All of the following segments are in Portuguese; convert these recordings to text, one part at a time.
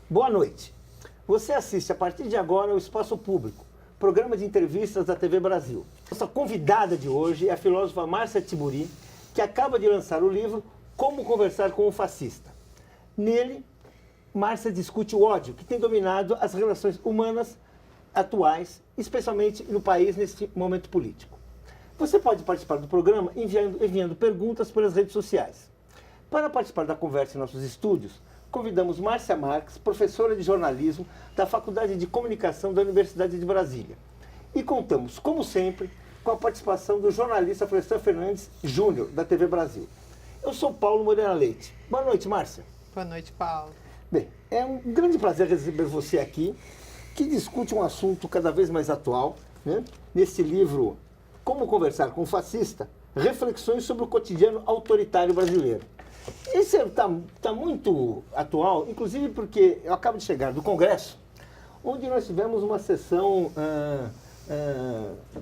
Boa noite. Você assiste a partir de agora ao Espaço Público, programa de entrevistas da TV Brasil. Nossa convidada de hoje é a filósofa Márcia Tiburi, que acaba de lançar o livro Como Conversar com um Fascista. Nele, Márcia discute o ódio que tem dominado as relações humanas atuais, especialmente no país neste momento político. Você pode participar do programa enviando perguntas pelas redes sociais. Para participar da conversa em nossos estúdios, convidamos Márcia Marques, professora de jornalismo da Faculdade de Comunicação da Universidade de Brasília. E contamos, como sempre, com a participação do jornalista Florestan Fernandes Júnior, da TV Brasil. Eu sou Paulo Moreira Leite. Boa noite, Márcia. Boa noite, Paulo. Bem, é um grande prazer receber você aqui, que discute um assunto cada vez mais atual, né? Nesse livro, Como Conversar com um Fascista, reflexões sobre o cotidiano autoritário brasileiro. Esse está muito atual, inclusive porque eu acabo de chegar do Congresso, onde nós tivemos uma sessão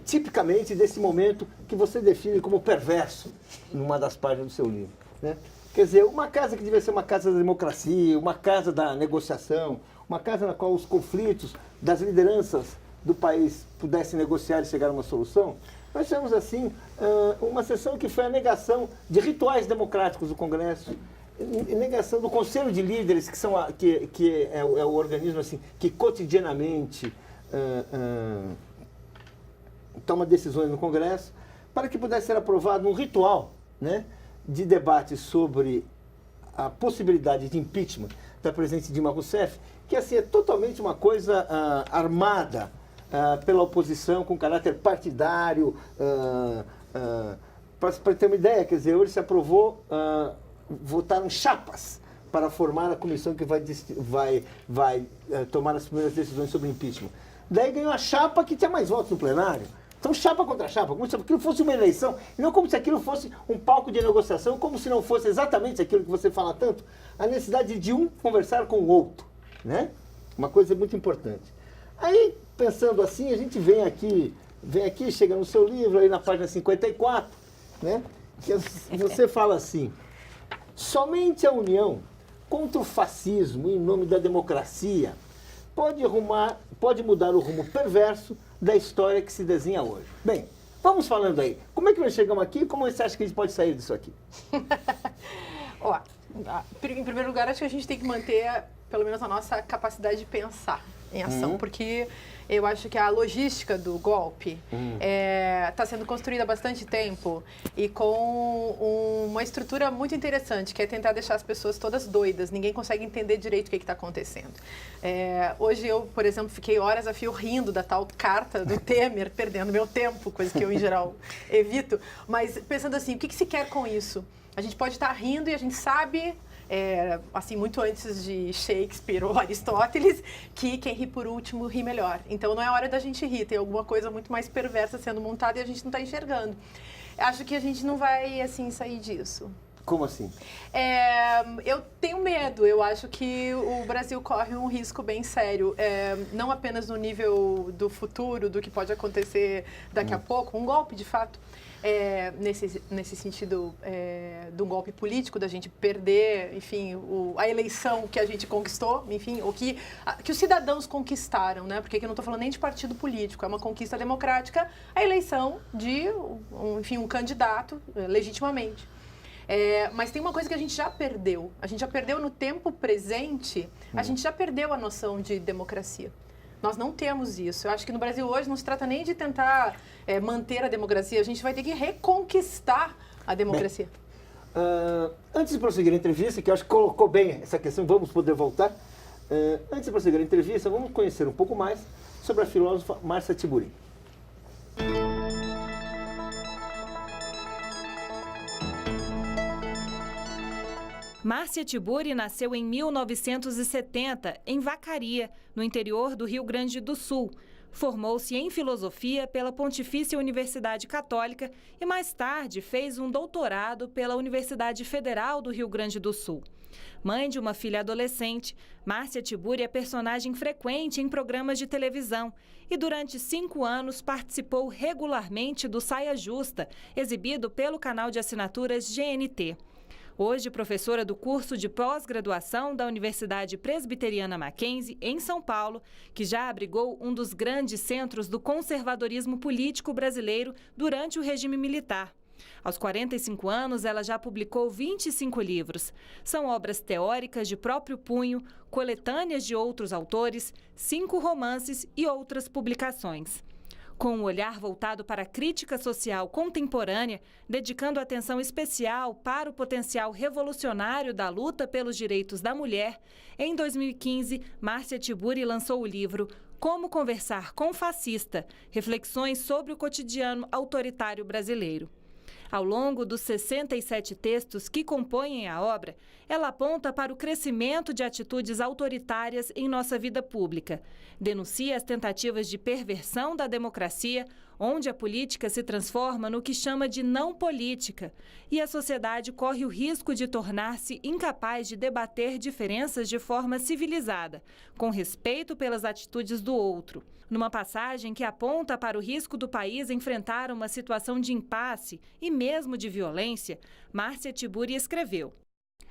tipicamente desse momento que você define como perverso numa das páginas do seu livro, né? Quer dizer, uma casa que devia ser uma casa da democracia, uma casa da negociação, uma casa na qual os conflitos das lideranças do país pudessem negociar e chegar a uma solução. Nós tivemos, assim, uma sessão que foi a negação de rituais democráticos do Congresso, negação do Conselho de Líderes, que é o organismo assim, que cotidianamente toma decisões no Congresso, para que pudesse ser aprovado um ritual, né, de debate sobre a possibilidade de impeachment da presidente Dilma Rousseff, que assim, é totalmente uma coisa armada pela oposição, com caráter partidário. Para ter uma ideia, quer dizer, hoje se aprovou, votaram chapas para formar a comissão que vai tomar as primeiras decisões sobre impeachment. Daí ganhou a chapa que tinha mais votos no plenário. Então, chapa contra chapa, como se aquilo fosse uma eleição, e não como se aquilo fosse um palco de negociação, como se não fosse exatamente aquilo que você fala tanto, a necessidade de um conversar com o outro, né? Uma coisa muito importante. Aí, pensando assim, a gente vem aqui, chega no seu livro, aí na página 54, né? Que você fala assim: somente a união contra o fascismo em nome da democracia pode mudar o rumo perverso da história que se desenha hoje. Bem, vamos falando aí. Como é que nós chegamos aqui e como você acha que a gente pode sair disso aqui? Ó, em primeiro lugar, acho que a gente tem que manter, pelo menos, a nossa capacidade de pensar em ação, porque eu acho que a logística do golpe está sendo construída há bastante tempo e com uma estrutura muito interessante, que é tentar deixar as pessoas todas doidas. Ninguém consegue entender direito o que está acontecendo. Hoje eu, por exemplo, fiquei horas a fio rindo da tal carta do Temer, perdendo meu tempo, coisa que eu, em geral, evito. Mas pensando assim, o que se quer com isso? A gente pode estar rindo e a gente sabe... assim, muito antes de Shakespeare ou Aristóteles, que quem ri por último ri melhor. Então não é hora da gente rir, tem alguma coisa muito mais perversa sendo montada e a gente não está enxergando. Acho que a gente não vai, assim, sair disso. Como assim? Eu tenho medo, eu acho que o Brasil corre um risco bem sério, não apenas no nível do futuro, do que pode acontecer daqui a pouco, um golpe de fato, nesse sentido de um golpe político, da gente perder, enfim, a eleição que a gente conquistou, enfim, o que os cidadãos conquistaram, né? Porque aqui eu não estou falando nem de partido político, é uma conquista democrática, a eleição de, enfim, um candidato legitimamente. Mas tem uma coisa que a gente já perdeu. A gente já perdeu no tempo presente, a gente já perdeu a noção de democracia. Nós não temos isso. Eu acho que no Brasil hoje não se trata nem de tentar manter a democracia, a gente vai ter que reconquistar a democracia. Bem, antes de prosseguir a entrevista, que eu acho que colocou bem essa questão, vamos poder voltar. Antes de prosseguir a entrevista, vamos conhecer um pouco mais sobre a filósofa Márcia Tiburi. Márcia Tiburi nasceu em 1970, em Vacaria, no interior do Rio Grande do Sul. Formou-se em filosofia pela Pontifícia Universidade Católica e mais tarde fez um doutorado pela Universidade Federal do Rio Grande do Sul. Mãe de uma filha adolescente, Márcia Tiburi é personagem frequente em programas de televisão e durante 5 anos participou regularmente do Saia Justa, exibido pelo canal de assinaturas GNT. Hoje, professora do curso de pós-graduação da Universidade Presbiteriana Mackenzie, em São Paulo, que já abrigou um dos grandes centros do conservadorismo político brasileiro durante o regime militar. Aos 45 anos, ela já publicou 25 livros. São obras teóricas de próprio punho, coletâneas de outros autores, 5 romances e outras publicações. Com um olhar voltado para a crítica social contemporânea, dedicando atenção especial para o potencial revolucionário da luta pelos direitos da mulher, em 2015, Márcia Tiburi lançou o livro Como Conversar com Fascista, reflexões sobre o cotidiano autoritário brasileiro. Ao longo dos 67 textos que compõem a obra, ela aponta para o crescimento de atitudes autoritárias em nossa vida pública. Denuncia as tentativas de perversão da democracia, onde a política se transforma no que chama de não política, e a sociedade corre o risco de tornar-se incapaz de debater diferenças de forma civilizada, com respeito pelas atitudes do outro. Numa passagem que aponta para o risco do país enfrentar uma situação de impasse e mesmo de violência, Márcia Tiburi escreveu: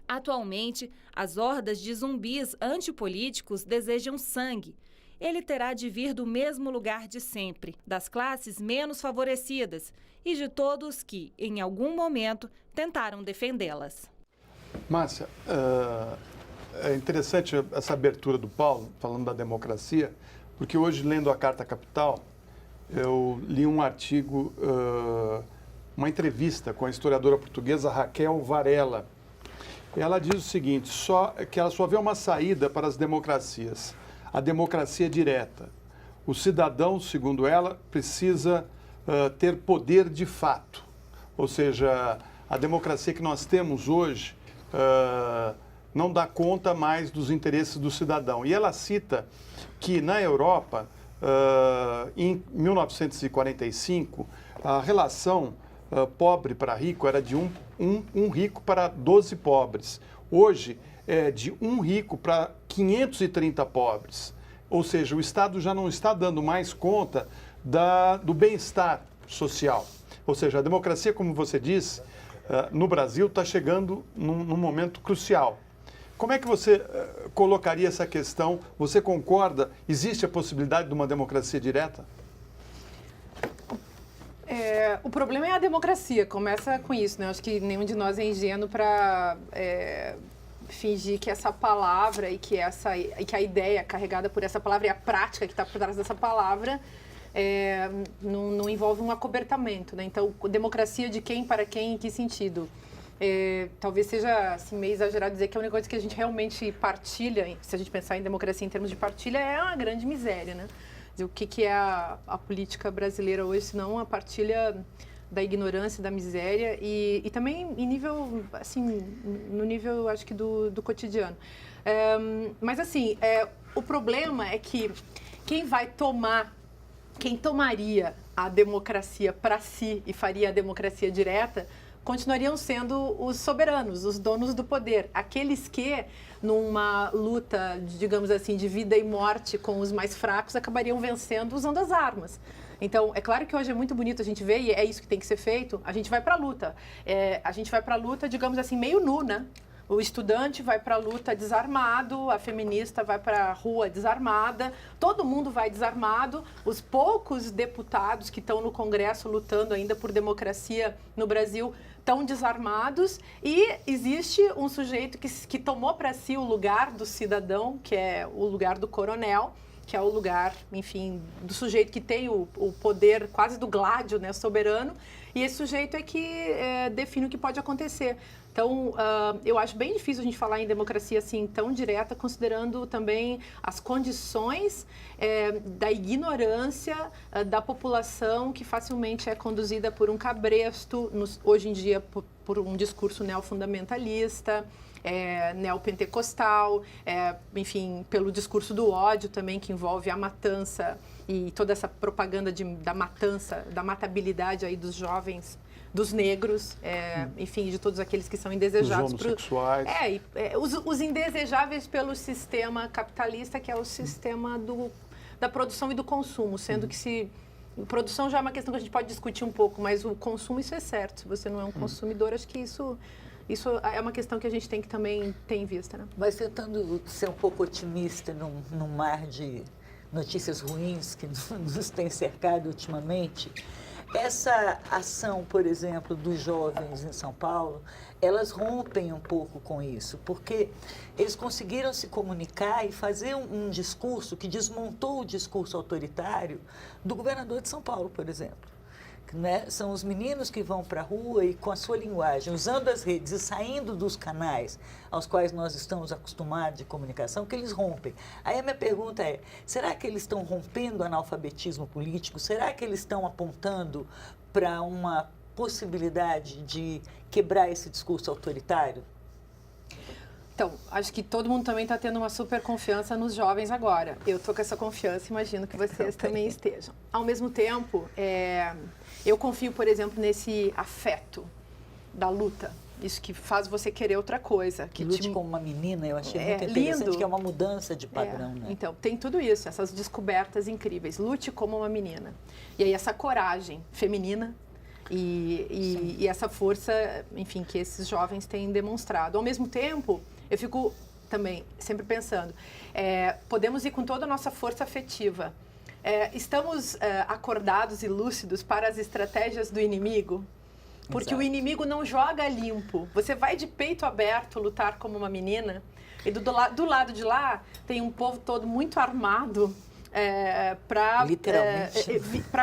atualmente, as hordas de zumbis antipolíticos desejam sangue. Ele terá de vir do mesmo lugar de sempre, das classes menos favorecidas e de todos que, em algum momento, tentaram defendê-las. Márcia, é interessante essa abertura do Paulo, falando da democracia, porque hoje, lendo a Carta Capital, eu li um artigo, uma entrevista com a historiadora portuguesa Raquel Varela. Ela diz o seguinte, que ela só vê uma saída para as democracias, a democracia direta. O cidadão, segundo ela, precisa ter poder de fato. Ou seja, a democracia que nós temos hoje não dá conta mais dos interesses do cidadão. E ela cita que na Europa, em 1945, a relação pobre para rico era de um rico para 12 pobres. Hoje é de um rico para 530 pobres. Ou seja, o Estado já não está dando mais conta do bem-estar social. Ou seja, a democracia, como você disse, no Brasil está chegando num momento crucial. Como é que você colocaria essa questão? Você concorda? Existe a possibilidade de uma democracia direta? O problema é a democracia, começa com isso, né? Acho que nenhum de nós é ingênuo para fingir que essa palavra e que a ideia carregada por essa palavra e a prática que está por trás dessa palavra não envolve um acobertamento, né? Então, democracia de quem, para quem, em que sentido? Talvez seja assim, meio exagerado dizer que a única coisa que a gente realmente partilha, se a gente pensar em democracia em termos de partilha, é uma grande miséria, né? O que é a política brasileira hoje, senão a partilha da ignorância, da miséria e também em nível, assim, no nível, acho que do cotidiano. Mas, assim, o problema é que quem tomaria a democracia para si e faria a democracia direta continuariam sendo os soberanos, os donos do poder, aqueles que, numa luta, digamos assim, de vida e morte com os mais fracos, acabariam vencendo usando as armas. Então, é claro que hoje é muito bonito a gente ver, e é isso que tem que ser feito, a gente vai para a luta. A gente vai para a luta, digamos assim, meio nu, né? O estudante vai para a luta desarmado, a feminista vai para a rua desarmada, todo mundo vai desarmado. Os poucos deputados que estão no Congresso lutando ainda por democracia no Brasil estão desarmados e existe um sujeito que tomou para si o lugar do cidadão, que é o lugar do coronel, que é o lugar, enfim, do sujeito que tem o poder quase do gládio, né, soberano, e esse sujeito é que define o que pode acontecer. Então, eu acho bem difícil a gente falar em democracia assim tão direta, considerando também as condições da ignorância da população que facilmente é conduzida por um cabresto, hoje em dia por um discurso neofundamentalista, neopentecostal, enfim, pelo discurso do ódio também, que envolve a matança e toda essa propaganda da matança, da matabilidade aí dos jovens, dos negros, enfim, de todos aqueles que são indesejados. Os homossexuais. Os indesejáveis pelo sistema capitalista, que é o sistema da produção e do consumo, sendo que produção já é uma questão que a gente pode discutir um pouco, mas o consumo, isso é certo. Se você não é um consumidor, acho que isso Isso é uma questão que a gente tem que também ter em vista, né? Mas tentando ser um pouco otimista num mar de notícias ruins que nos tem cercado ultimamente, essa ação, por exemplo, dos jovens em São Paulo, elas rompem um pouco com isso, porque eles conseguiram se comunicar e fazer um discurso que desmontou o discurso autoritário do governador de São Paulo, por exemplo. Né? São os meninos que vão para a rua e com a sua linguagem, usando as redes e saindo dos canais aos quais nós estamos acostumados de comunicação, que eles rompem. Aí a minha pergunta é, será que eles estão rompendo o analfabetismo político? Será que eles estão apontando para uma possibilidade de quebrar esse discurso autoritário? Então, acho que todo mundo também está tendo uma super confiança nos jovens agora. Eu estou com essa confiança, imagino que vocês também estejam. Ao mesmo tempo, eu confio, por exemplo, nesse afeto da luta. Isso que faz você querer outra coisa. Que lute como uma menina, eu achei muito interessante, lindo. Que é uma mudança de padrão. Né? Então, tem tudo isso, essas descobertas incríveis. Lute como uma menina. E aí essa coragem feminina e essa força, enfim, que esses jovens têm demonstrado. Ao mesmo tempo, eu fico também sempre pensando, podemos ir com toda a nossa força afetiva. Estamos acordados e lúcidos para as estratégias do inimigo? Porque Exato. O inimigo não joga limpo. Você vai de peito aberto lutar como uma menina e do lado de lá tem um povo todo muito armado para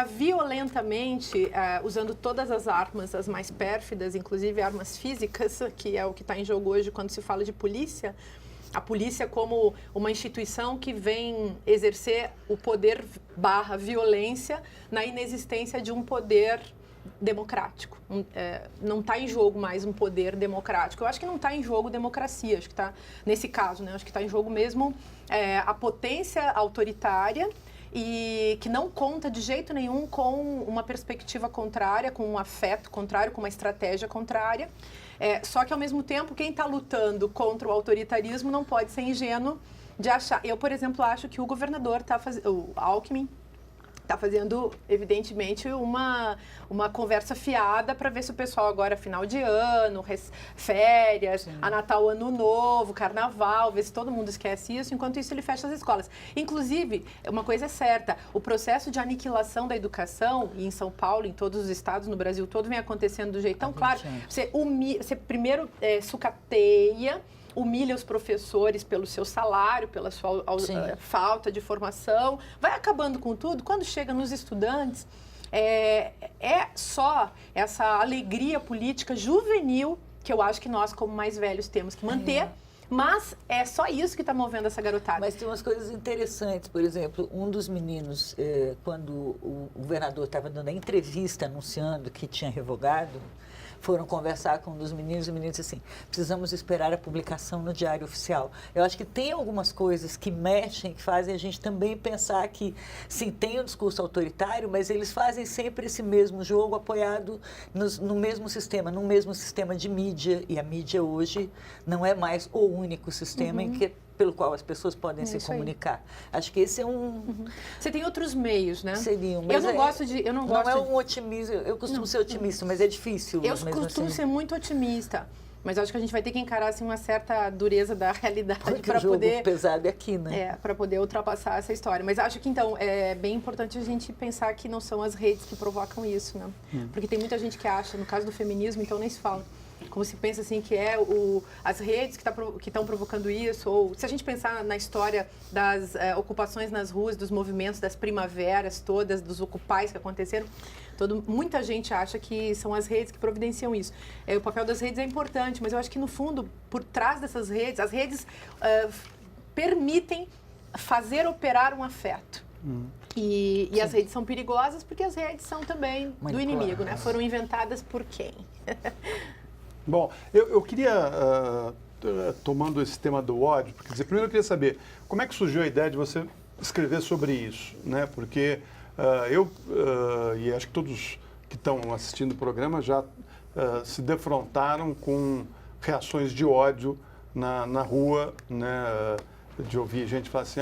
violentamente, usando todas as armas, as mais pérfidas, inclusive armas físicas, que é o que está em jogo hoje quando se fala de polícia. A polícia como uma instituição que vem exercer o poder / violência na inexistência de um poder democrático. Não está em jogo mais um poder democrático. Eu acho que não está em jogo democracia, acho que está, nesse caso, né, acho que está em jogo mesmo a potência autoritária e que não conta de jeito nenhum com uma perspectiva contrária, com um afeto contrário, com uma estratégia contrária. Só que, ao mesmo tempo, quem está lutando contra o autoritarismo não pode ser ingênuo de achar... Eu, por exemplo, acho que o governador o Alckmin, está fazendo, evidentemente, uma conversa fiada para ver se o pessoal agora, final de ano, férias, Sim. a Natal, Ano Novo, Carnaval, ver se todo mundo esquece isso. Enquanto isso, ele fecha as escolas. Inclusive, uma coisa é certa, o processo de aniquilação da educação, e em São Paulo, em todos os estados, no Brasil todo, vem acontecendo do jeito tão claro. Você primeiro sucateia, humilha os professores pelo seu salário, pela sua falta de formação, vai acabando com tudo. Quando chega nos estudantes, é só essa alegria política juvenil que eu acho que nós, como mais velhos, temos que manter. Mas é só isso que está movendo essa garotada. Mas tem umas coisas interessantes. Por exemplo, um dos meninos, quando o governador estava dando a entrevista anunciando que tinha revogado, foram conversar com um dos meninos e o menino disse assim, precisamos esperar a publicação no Diário Oficial. Eu acho que tem algumas coisas que mexem, que fazem a gente também pensar que, sim, tem um discurso autoritário, mas eles fazem sempre esse mesmo jogo apoiado no mesmo sistema de mídia. E a mídia hoje não é mais o único sistema pelo qual as pessoas podem se comunicar. Acho que esse é um... Você tem outros meios, né? Seriam, mas não é um otimismo, eu costumo ser otimista, mas é difícil. Eu costumo ser muito otimista, mas acho que a gente vai ter que encarar assim, uma certa dureza da realidade para poder... pesado é aqui, né? Para poder ultrapassar essa história. Mas acho que, então, é bem importante a gente pensar que não são as redes que provocam isso, né? Porque tem muita gente que acha, no caso do feminismo, então nem se fala. Como se pensa assim que as redes que estão provocando isso, ou se a gente pensar na história das ocupações nas ruas, dos movimentos, das primaveras todas, dos ocupais que aconteceram, muita gente acha que são as redes que providenciam isso. O papel das redes é importante, mas eu acho que no fundo, por trás dessas redes, as redes permitem fazer operar um afeto. E as redes são perigosas porque as redes são também do inimigo, né? Foram inventadas por quem? Bom, eu queria, tomando esse tema do ódio, porque primeiro eu queria saber como é que surgiu a ideia de você escrever sobre isso, né? Porque e acho que todos que estão assistindo o programa já se defrontaram com reações de ódio na rua, né? De ouvir gente falar assim,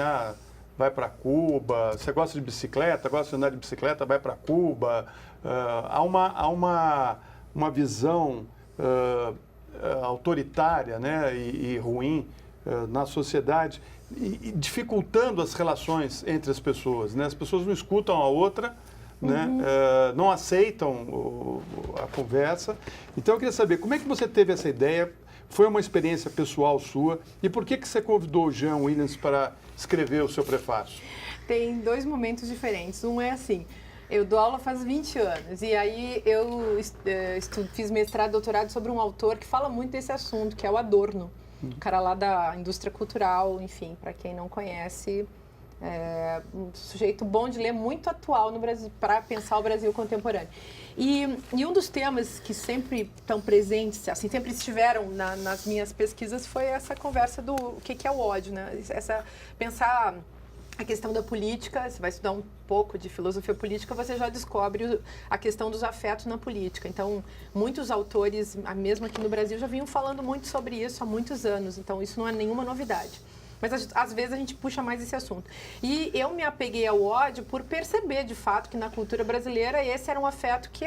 vai para Cuba, você gosta de bicicleta, gosta de andar de bicicleta, vai para Cuba. Há uma visão autoritária, né, e ruim na sociedade, e dificultando as relações entre as pessoas, né? As pessoas não escutam a outra, né? Não aceitam a conversa. Então eu queria saber, como é que você teve essa ideia? Foi uma experiência pessoal sua? E por que você convidou o Jean Williams para escrever o seu prefácio? Tem 2 momentos diferentes. Um é assim, eu dou aula faz 20 anos e aí eu fiz mestrado e doutorado sobre um autor que fala muito desse assunto, que é o Adorno. Um cara lá da indústria cultural, enfim, para quem não conhece, um sujeito bom de ler, muito atual no Brasil, para pensar o Brasil contemporâneo. E um dos temas que sempre estão presentes, assim, sempre estiveram nas minhas pesquisas, foi essa conversa do o que é o ódio, né? Pensar a questão da política, você vai estudar um pouco de filosofia política, você já descobre a questão dos afetos na política. Então, muitos autores, mesmo aqui no Brasil, já vinham falando muito sobre isso há muitos anos. Então, isso não é nenhuma novidade. Mas, às vezes, a gente puxa mais esse assunto. E eu me apeguei ao ódio por perceber, de fato, que na cultura brasileira esse era um afeto que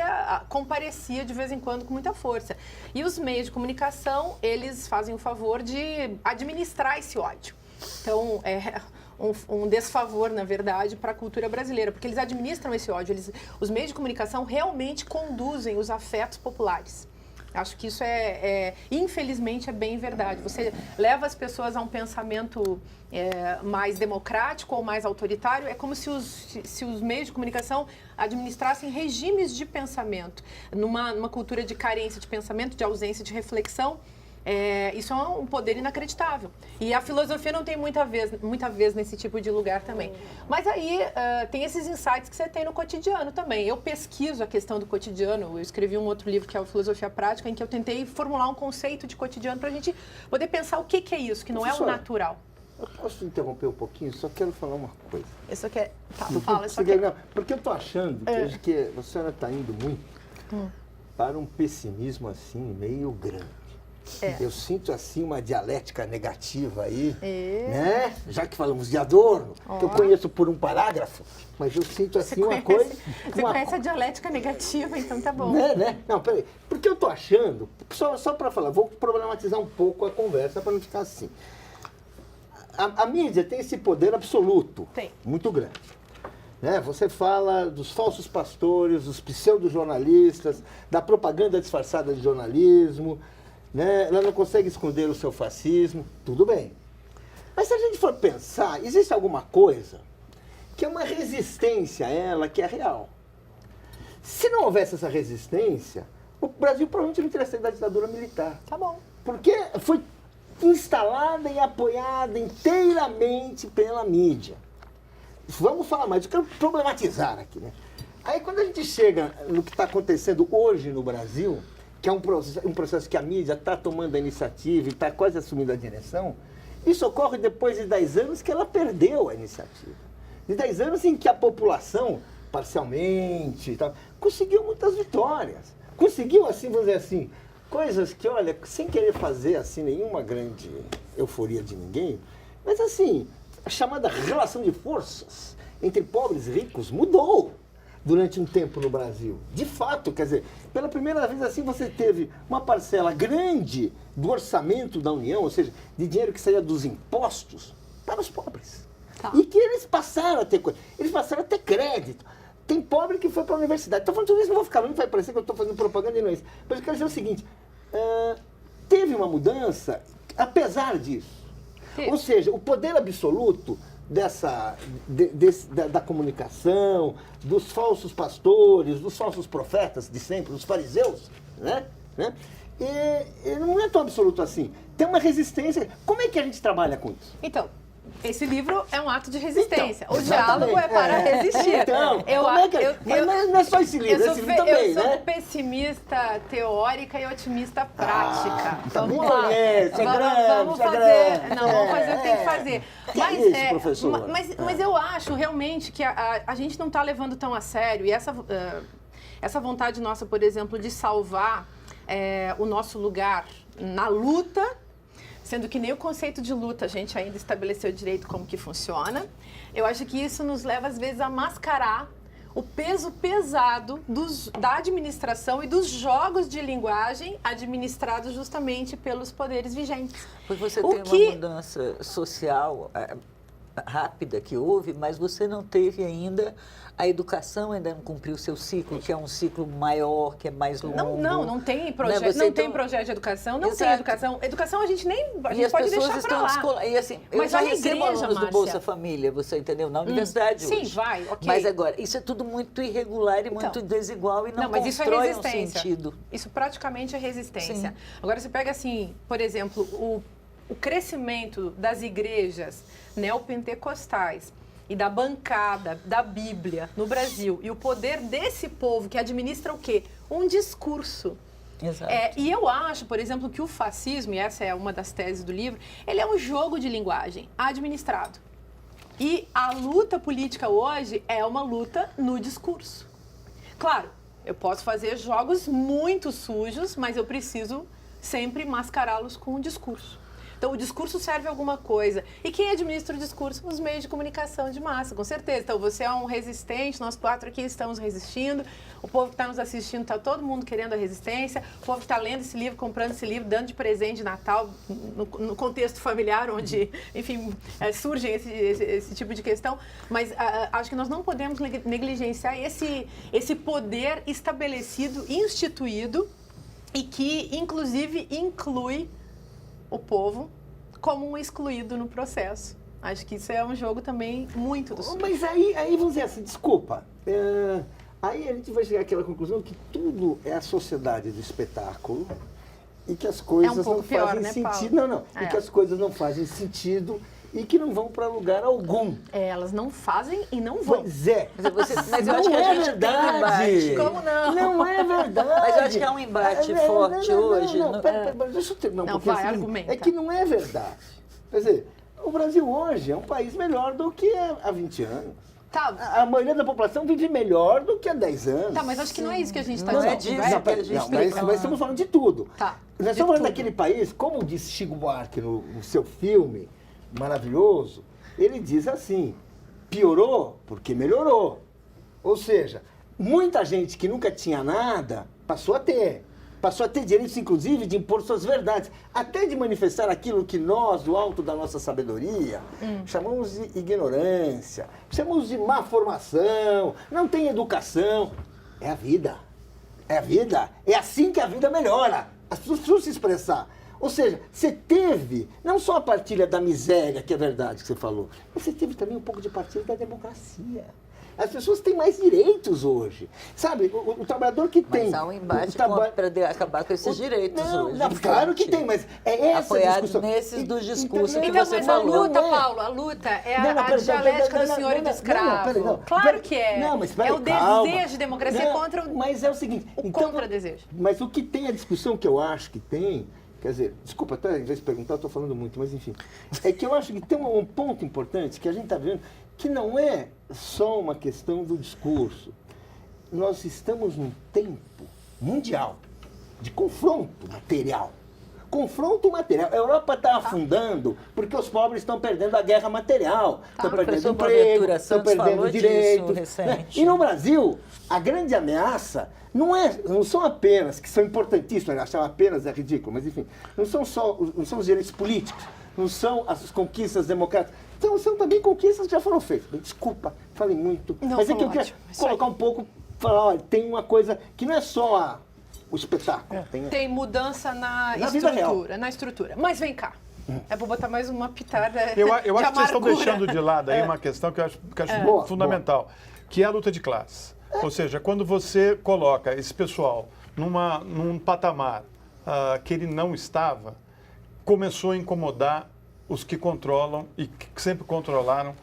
comparecia, de vez em quando, com muita força. E os meios de comunicação, eles fazem o favor de administrar esse ódio. Então, um desfavor, na verdade, para a cultura brasileira, porque eles administram esse ódio. Os meios de comunicação realmente conduzem os afetos populares. Acho que isso infelizmente, é bem verdade. Você leva as pessoas a um pensamento mais democrático ou mais autoritário. É como se os meios de comunicação administrassem regimes de pensamento. Numa cultura de carência de pensamento, de ausência de reflexão, isso é um poder inacreditável. E a filosofia não tem muita vez nesse tipo de lugar também. Mas aí tem esses insights que você tem no cotidiano também. Eu pesquiso a questão do cotidiano. Eu escrevi um outro livro que é o Filosofia Prática, em que eu tentei formular um conceito de cotidiano para a gente poder pensar o que é isso, que não é o natural. Eu posso interromper um pouquinho? Só quero falar uma coisa. Isso aqui é... Tá, fala. Porque eu estou achando que a senhora está indo muito para um pessimismo assim, meio grande. Eu sinto assim uma dialética negativa aí, né? Já que falamos de Adorno, que eu conheço por um parágrafo, mas eu sinto assim uma coisa... Você conhece a dialética negativa, então tá bom. Né? Não, peraí. Porque eu tô achando, só para falar, vou problematizar um pouco a conversa para não ficar assim. A mídia tem esse poder absoluto, muito grande. Né? Você fala dos falsos pastores, dos pseudo-jornalistas, da propaganda disfarçada de jornalismo, né? Ela não consegue esconder o seu fascismo, tudo bem. Mas se a gente for pensar, existe alguma coisa que é uma resistência a ela que é real. Se não houvesse essa resistência, o Brasil provavelmente não teria saído da ditadura militar. Tá bom. Porque foi instalada e apoiada inteiramente pela mídia. Vamos falar mais, eu quero problematizar aqui, né? Aí quando a gente chega no que está acontecendo hoje no Brasil, que é um processo que a mídia está tomando a iniciativa e está quase assumindo a direção, isso ocorre depois de 10 anos que ela perdeu a iniciativa. De 10 anos em que a população, parcialmente, conseguiu muitas vitórias. Conseguiu, assim, vamos dizer assim, coisas que, olha, sem querer fazer assim nenhuma grande euforia de ninguém, mas assim, a chamada relação de forças entre pobres e ricos mudou durante um tempo no Brasil. De fato, quer dizer, pela primeira vez assim você teve uma parcela grande do orçamento da União, ou seja, de dinheiro que saía dos impostos, para os pobres. Tá. E que eles passaram a ter coisa, eles passaram a ter crédito. Tem pobre que foi para a universidade. Estou falando tudo isso, não vou ficar, não vai parecer que eu estou fazendo propaganda e não é isso. Mas eu quero dizer o seguinte, teve uma mudança, apesar disso. Sim. Ou seja, o poder absoluto da comunicação, dos falsos pastores, dos falsos profetas de sempre, dos fariseus, né? E não é tão absoluto assim. Tem uma resistência. Como é que a gente trabalha com isso? Então, esse livro é um ato de resistência. Então, o diálogo é para resistir. Então, mas não é só esse livro, esse livro também, eu sou pessimista teórica e otimista prática. Vamos lá. Vamos fazer o que tem que fazer. Mas eu acho realmente que a gente não está levando tão a sério. E essa vontade nossa, por exemplo, de salvar o nosso lugar na luta, sendo que nem o conceito de luta a gente ainda estabeleceu direito como que funciona. Eu acho que isso nos leva, às vezes, a mascarar o peso pesado da administração e dos jogos de linguagem administrados justamente pelos poderes vigentes. Pois você tem uma mudança social rápida que houve, mas você não teve ainda, a educação ainda não cumpriu o seu ciclo, que é um ciclo maior, que é mais longo. Não tem projeto, tem projeto de educação, não Exato. tem educação. Educação a gente pode deixar para lá. E assim, eu Mas já olha a recebo igreja, alunos do Márcia. Bolsa Família, você entendeu? Na universidade Sim, hoje. vai, ok. Mas agora, isso é tudo muito irregular e muito desigual e não mas isso é constrói um resistência. sentido. Isso praticamente é resistência. Sim. Agora você pega assim, por exemplo, o crescimento das igrejas neopentecostais e da bancada da Bíblia no Brasil e o poder desse povo que administra o quê? Um discurso. Exato. E eu acho, por exemplo, que o fascismo, e essa é uma das teses do livro, ele é um jogo de linguagem administrado. E a luta política hoje é uma luta no discurso. Claro, eu posso fazer jogos muito sujos, mas eu preciso sempre mascará-los com o discurso. Então, o discurso serve a alguma coisa. E quem administra o discurso? Os meios de comunicação de massa, com certeza. Então, você é um resistente, nós 4 aqui estamos resistindo, o povo que está nos assistindo, está todo mundo querendo a resistência, o povo que está lendo esse livro, comprando esse livro, dando de presente de Natal, no contexto familiar, onde, enfim, surge esse tipo de questão. Mas acho que nós não podemos negligenciar esse poder estabelecido, instituído, e que, inclusive, inclui o povo como um excluído no processo. Acho que isso é um jogo também muito do Sul. Mas aí vamos dizer assim, desculpa. Aí a gente vai chegar àquela conclusão que tudo é a sociedade do espetáculo e que as coisas não fazem sentido. Não. E que as coisas não fazem sentido e que não vão para lugar algum. Elas não fazem e não vão. Pois é. Mas eu acho que a gente tem um embate. Como não? Não é verdade. Mas eu acho que é um embate forte hoje. Deixa eu terminar Não, um pouquinho. vai, Assim, argumenta. é que não é verdade. Quer dizer, o Brasil hoje é um país melhor do que há 20 anos. Tá. A maioria da população vive melhor do que há 10 anos. Tá, mas acho que não é isso que a gente está Não dizendo. é disso Vai. que a gente mas estamos falando de tudo. Tá, Nós de estamos falando tudo. daquele país, como disse Chico Buarque no seu filme maravilhoso, ele diz assim, piorou porque melhorou. Ou seja, muita gente que nunca tinha nada passou a ter. Passou a ter direitos, inclusive, de impor suas verdades, até de manifestar aquilo que nós, do alto da nossa sabedoria, chamamos de ignorância, chamamos de má formação, não tem educação. É a vida. É a vida. É assim que a vida melhora. As pessoas precisam se expressar. Ou seja, você teve não só a partilha da miséria, que é verdade que você falou, mas você teve também um pouco de partilha da democracia. As pessoas têm mais direitos hoje. Sabe, o trabalhador que tem... Mas há um embate para acabar com esses direitos hoje. Não, claro que tem, mas é essa apoiado discussão. nesses dos discursos que Então, você mas falou. a luta, Paulo, a luta é a dialética do senhor e do escravo. Claro que é. Não, mas é o desejo de democracia contra o... Mas é o seguinte... contra-desejo. Mas o que tem a discussão que eu acho que tem... Quer dizer, desculpa, até em vez de perguntar, eu estou falando muito, mas enfim. É que eu acho que tem um ponto importante que a gente está vendo, que não é só uma questão do discurso. Nós estamos num tempo mundial de confronto material. Confronto material. A Europa está afundando porque os pobres estão perdendo a guerra material. Estão perdendo emprego, estão perdendo direitos. Né? E no Brasil, a grande ameaça não são apenas, que são importantíssimos, achar apenas é ridículo, mas enfim, não são os direitos políticos, não são as conquistas democráticas, então são também conquistas que já foram feitas. Desculpa, falei muito, não, mas é que eu quero colocar um pouco, falar, olha, tem uma coisa que não é só o espetáculo. Tem mudança na estrutura. Mas vem cá. É para botar mais uma pitada. Eu acho que vocês estão deixando de lado aí uma questão que eu acho fundamental, que é a luta de classe. Ou seja, quando você coloca esse pessoal num patamar que ele não estava, começou a incomodar os que controlam e que sempre controlaram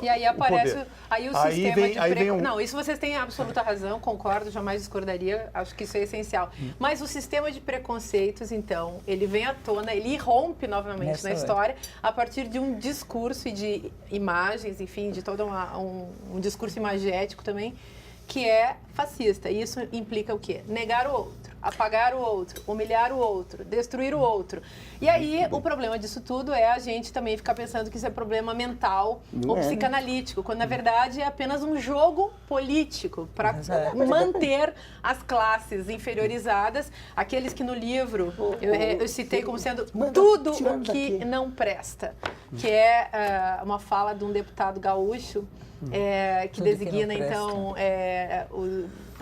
e aí aparece o sistema de Não, isso vocês têm absoluta razão, concordo, jamais discordaria, acho que isso é essencial. Mas o sistema de preconceitos, então, ele vem à tona, ele irrompe novamente na história a partir de um discurso e de imagens, enfim, de todo um discurso imagético também, que é fascista. E isso implica o quê? Negar o outro. apagar o outro, humilhar o outro, destruir o outro. E aí, o problema disso tudo é a gente também ficar pensando que isso é problema mental ou psicanalítico, quando na verdade é apenas um jogo político para manter as classes inferiorizadas, aqueles que no livro eu citei como sendo tudo o que não presta, que é uma fala de um deputado gaúcho, que designa, então,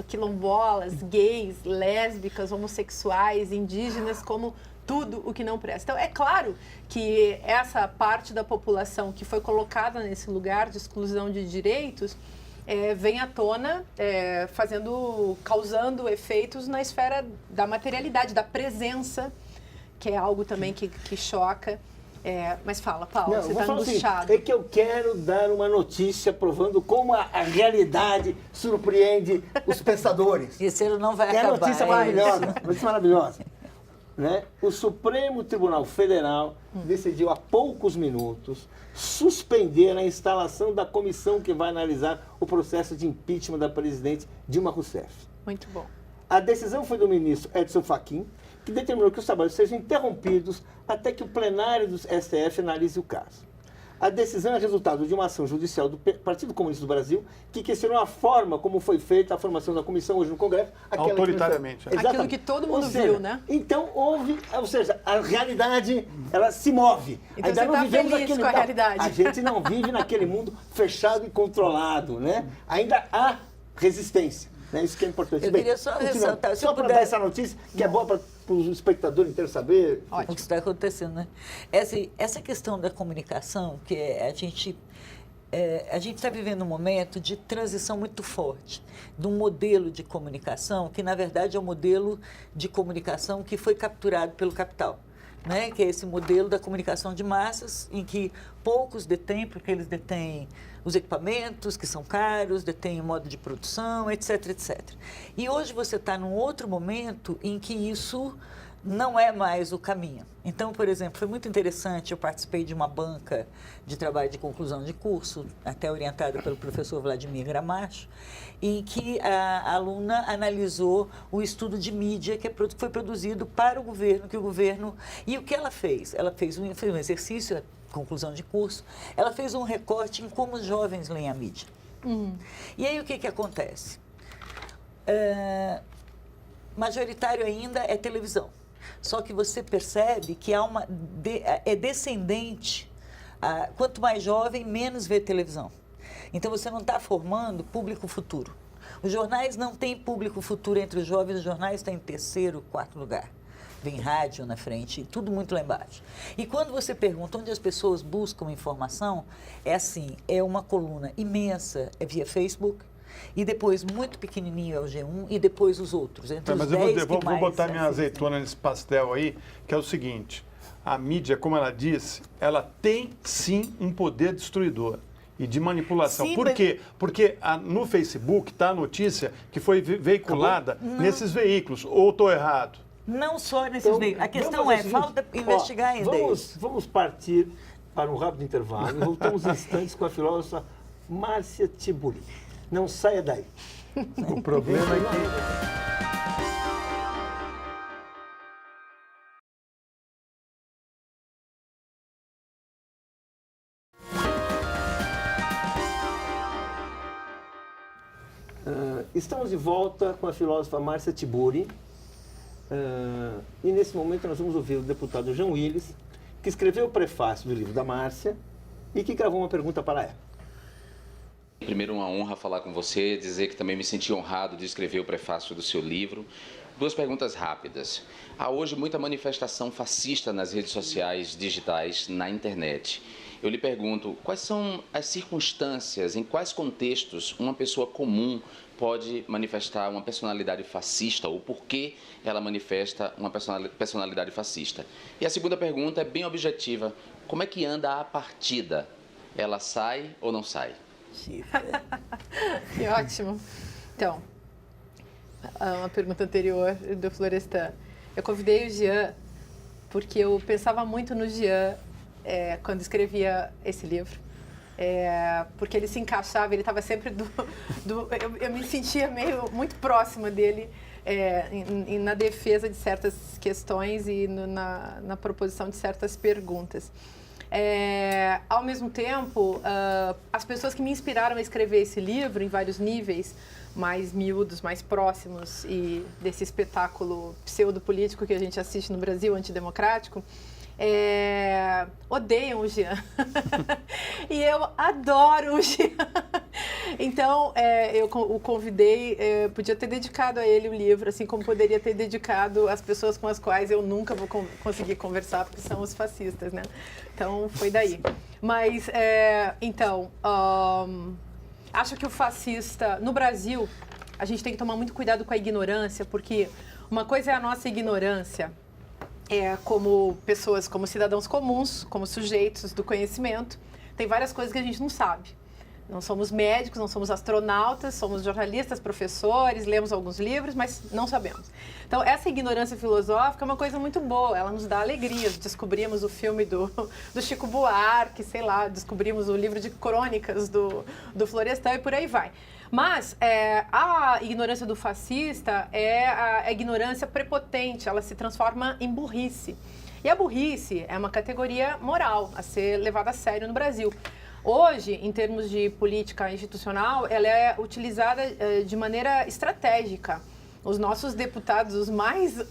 quilombolas, gays, lésbicas, homossexuais, indígenas, como tudo o que não presta. Então, é claro que essa parte da população que foi colocada nesse lugar de exclusão de direitos vem à tona, causando efeitos na esfera da materialidade, da presença, que é algo também que choca. Mas fala, Paulo, Não, você está angustiado. Assim, é que eu quero dar uma notícia provando como a realidade surpreende os pensadores. Esse ano não vai É acabar. notícia maravilhosa, notícia maravilhosa. Né? O Supremo Tribunal Federal decidiu há poucos minutos suspender a instalação da comissão que vai analisar o processo de impeachment da presidente Dilma Rousseff. Muito bom. A decisão foi do ministro Edson Fachin, que determinou que os trabalhos sejam interrompidos até que o plenário do STF analise o caso. A decisão é resultado de uma ação judicial do Partido Comunista do Brasil, que questionou a forma como foi feita a formação da comissão hoje no Congresso. Autoritariamente. Aquilo que todo mundo viu, né? Então a realidade, ela se move. Então Ainda você não está vivemos feliz naquele com a realidade. A gente não vive naquele mundo fechado e controlado, né? Ainda há resistência. Né? Isso que é importante. Eu queria só ressaltar, se só eu para puder- dar essa notícia, que é boa para o espectador inteiro saber. O que está acontecendo, né? Essa questão da comunicação, que a gente está vivendo um momento de transição muito forte de um modelo de comunicação que, na verdade, é um modelo de comunicação que foi capturado pelo capital, né? Que é esse modelo da comunicação de massas, em que poucos detêm, porque eles detêm os equipamentos, que são caros, detêm o modo de produção, etc, etc. E hoje você está num outro momento em que isso não é mais o caminho. Então, por exemplo, foi muito interessante, eu participei de uma banca de trabalho de conclusão de curso, até orientada pelo professor Vladimir Gramacho, em que a aluna analisou o estudo de mídia que foi produzido para o governo, E o que ela fez? Ela fez um exercício, conclusão de curso, ela fez um recorte em como os jovens leem a mídia. E aí o que acontece? Majoritário ainda é televisão. Só que você percebe que é descendente. Quanto mais jovem, menos vê televisão. Então você não está formando público futuro. Os jornais não têm público futuro entre os jovens, os jornais estão em terceiro, quarto lugar. Vem rádio na frente, tudo muito lá embaixo. E quando você pergunta onde as pessoas buscam informação, é assim, é uma coluna imensa, é via Facebook, e depois muito pequenininho é o G1, e depois os outros. Entre os Mas 10 eu vou que mais botar minha assistem. azeitona nesse pastel aí, que é o seguinte, a mídia, como ela disse, ela tem sim um poder destruidor e de manipulação. Sim, Por quê? Porque no Facebook está a notícia que foi veiculada nesses veículos, ou estou errado? Não só nesses Então, veículos. A questão vamos fazer é, o seguinte, falta investigar ainda isso. Vamos partir para um rápido intervalo e voltamos instantes com a filósofa Márcia Tiburi. Não saia daí. O problema é que... Estamos de volta com a filósofa Márcia Tiburi. E nesse momento nós vamos ouvir o deputado João Willis, que escreveu o prefácio do livro da Márcia e que gravou uma pergunta para ela. Primeiro, uma honra falar com você, dizer que também me senti honrado de escrever o prefácio do seu livro. Duas perguntas rápidas. Há hoje muita manifestação fascista nas redes sociais digitais, na internet. Eu lhe pergunto, quais são as circunstâncias, em quais contextos uma pessoa comum pode manifestar uma personalidade fascista ou por que ela manifesta uma personalidade fascista? E a segunda pergunta é bem objetiva. Como é que anda a partida? Ela sai ou não sai? Que ótimo. Então, uma pergunta anterior do Florestan. Eu convidei o Jean porque eu pensava muito no Jean quando escrevia esse livro. Porque ele se encaixava, ele estava sempre eu me sentia muito próxima dele na defesa de certas questões e na proposição de certas perguntas. Ao mesmo tempo, as pessoas que me inspiraram a escrever esse livro, em vários níveis, mais miúdos, mais próximos, e desse espetáculo pseudo-político que a gente assiste no Brasil, antidemocrático, odeiam o Jean. E eu adoro o Jean. Então, eu o convidei, podia ter dedicado a ele o livro, assim como poderia ter dedicado às pessoas com as quais eu nunca vou conseguir conversar, porque são os fascistas, né? Então, foi daí. Mas, acho que o fascista, no Brasil, a gente tem que tomar muito cuidado com a ignorância, porque uma coisa é a nossa ignorância, como pessoas, como cidadãos comuns, como sujeitos do conhecimento. Tem várias coisas que a gente não sabe. Não somos médicos, não somos astronautas, somos jornalistas, professores, lemos alguns livros, mas não sabemos. Então, essa ignorância filosófica é uma coisa muito boa, ela nos dá alegrias. Descobrimos o filme do Chico Buarque, sei lá, descobrimos o livro de crônicas do Florestan e por aí vai. Mas a ignorância do fascista é a ignorância prepotente, ela se transforma em burrice. E a burrice é uma categoria moral a ser levada a sério no Brasil. Hoje, em termos de política institucional, ela é utilizada de maneira estratégica. Os nossos deputados, os mais...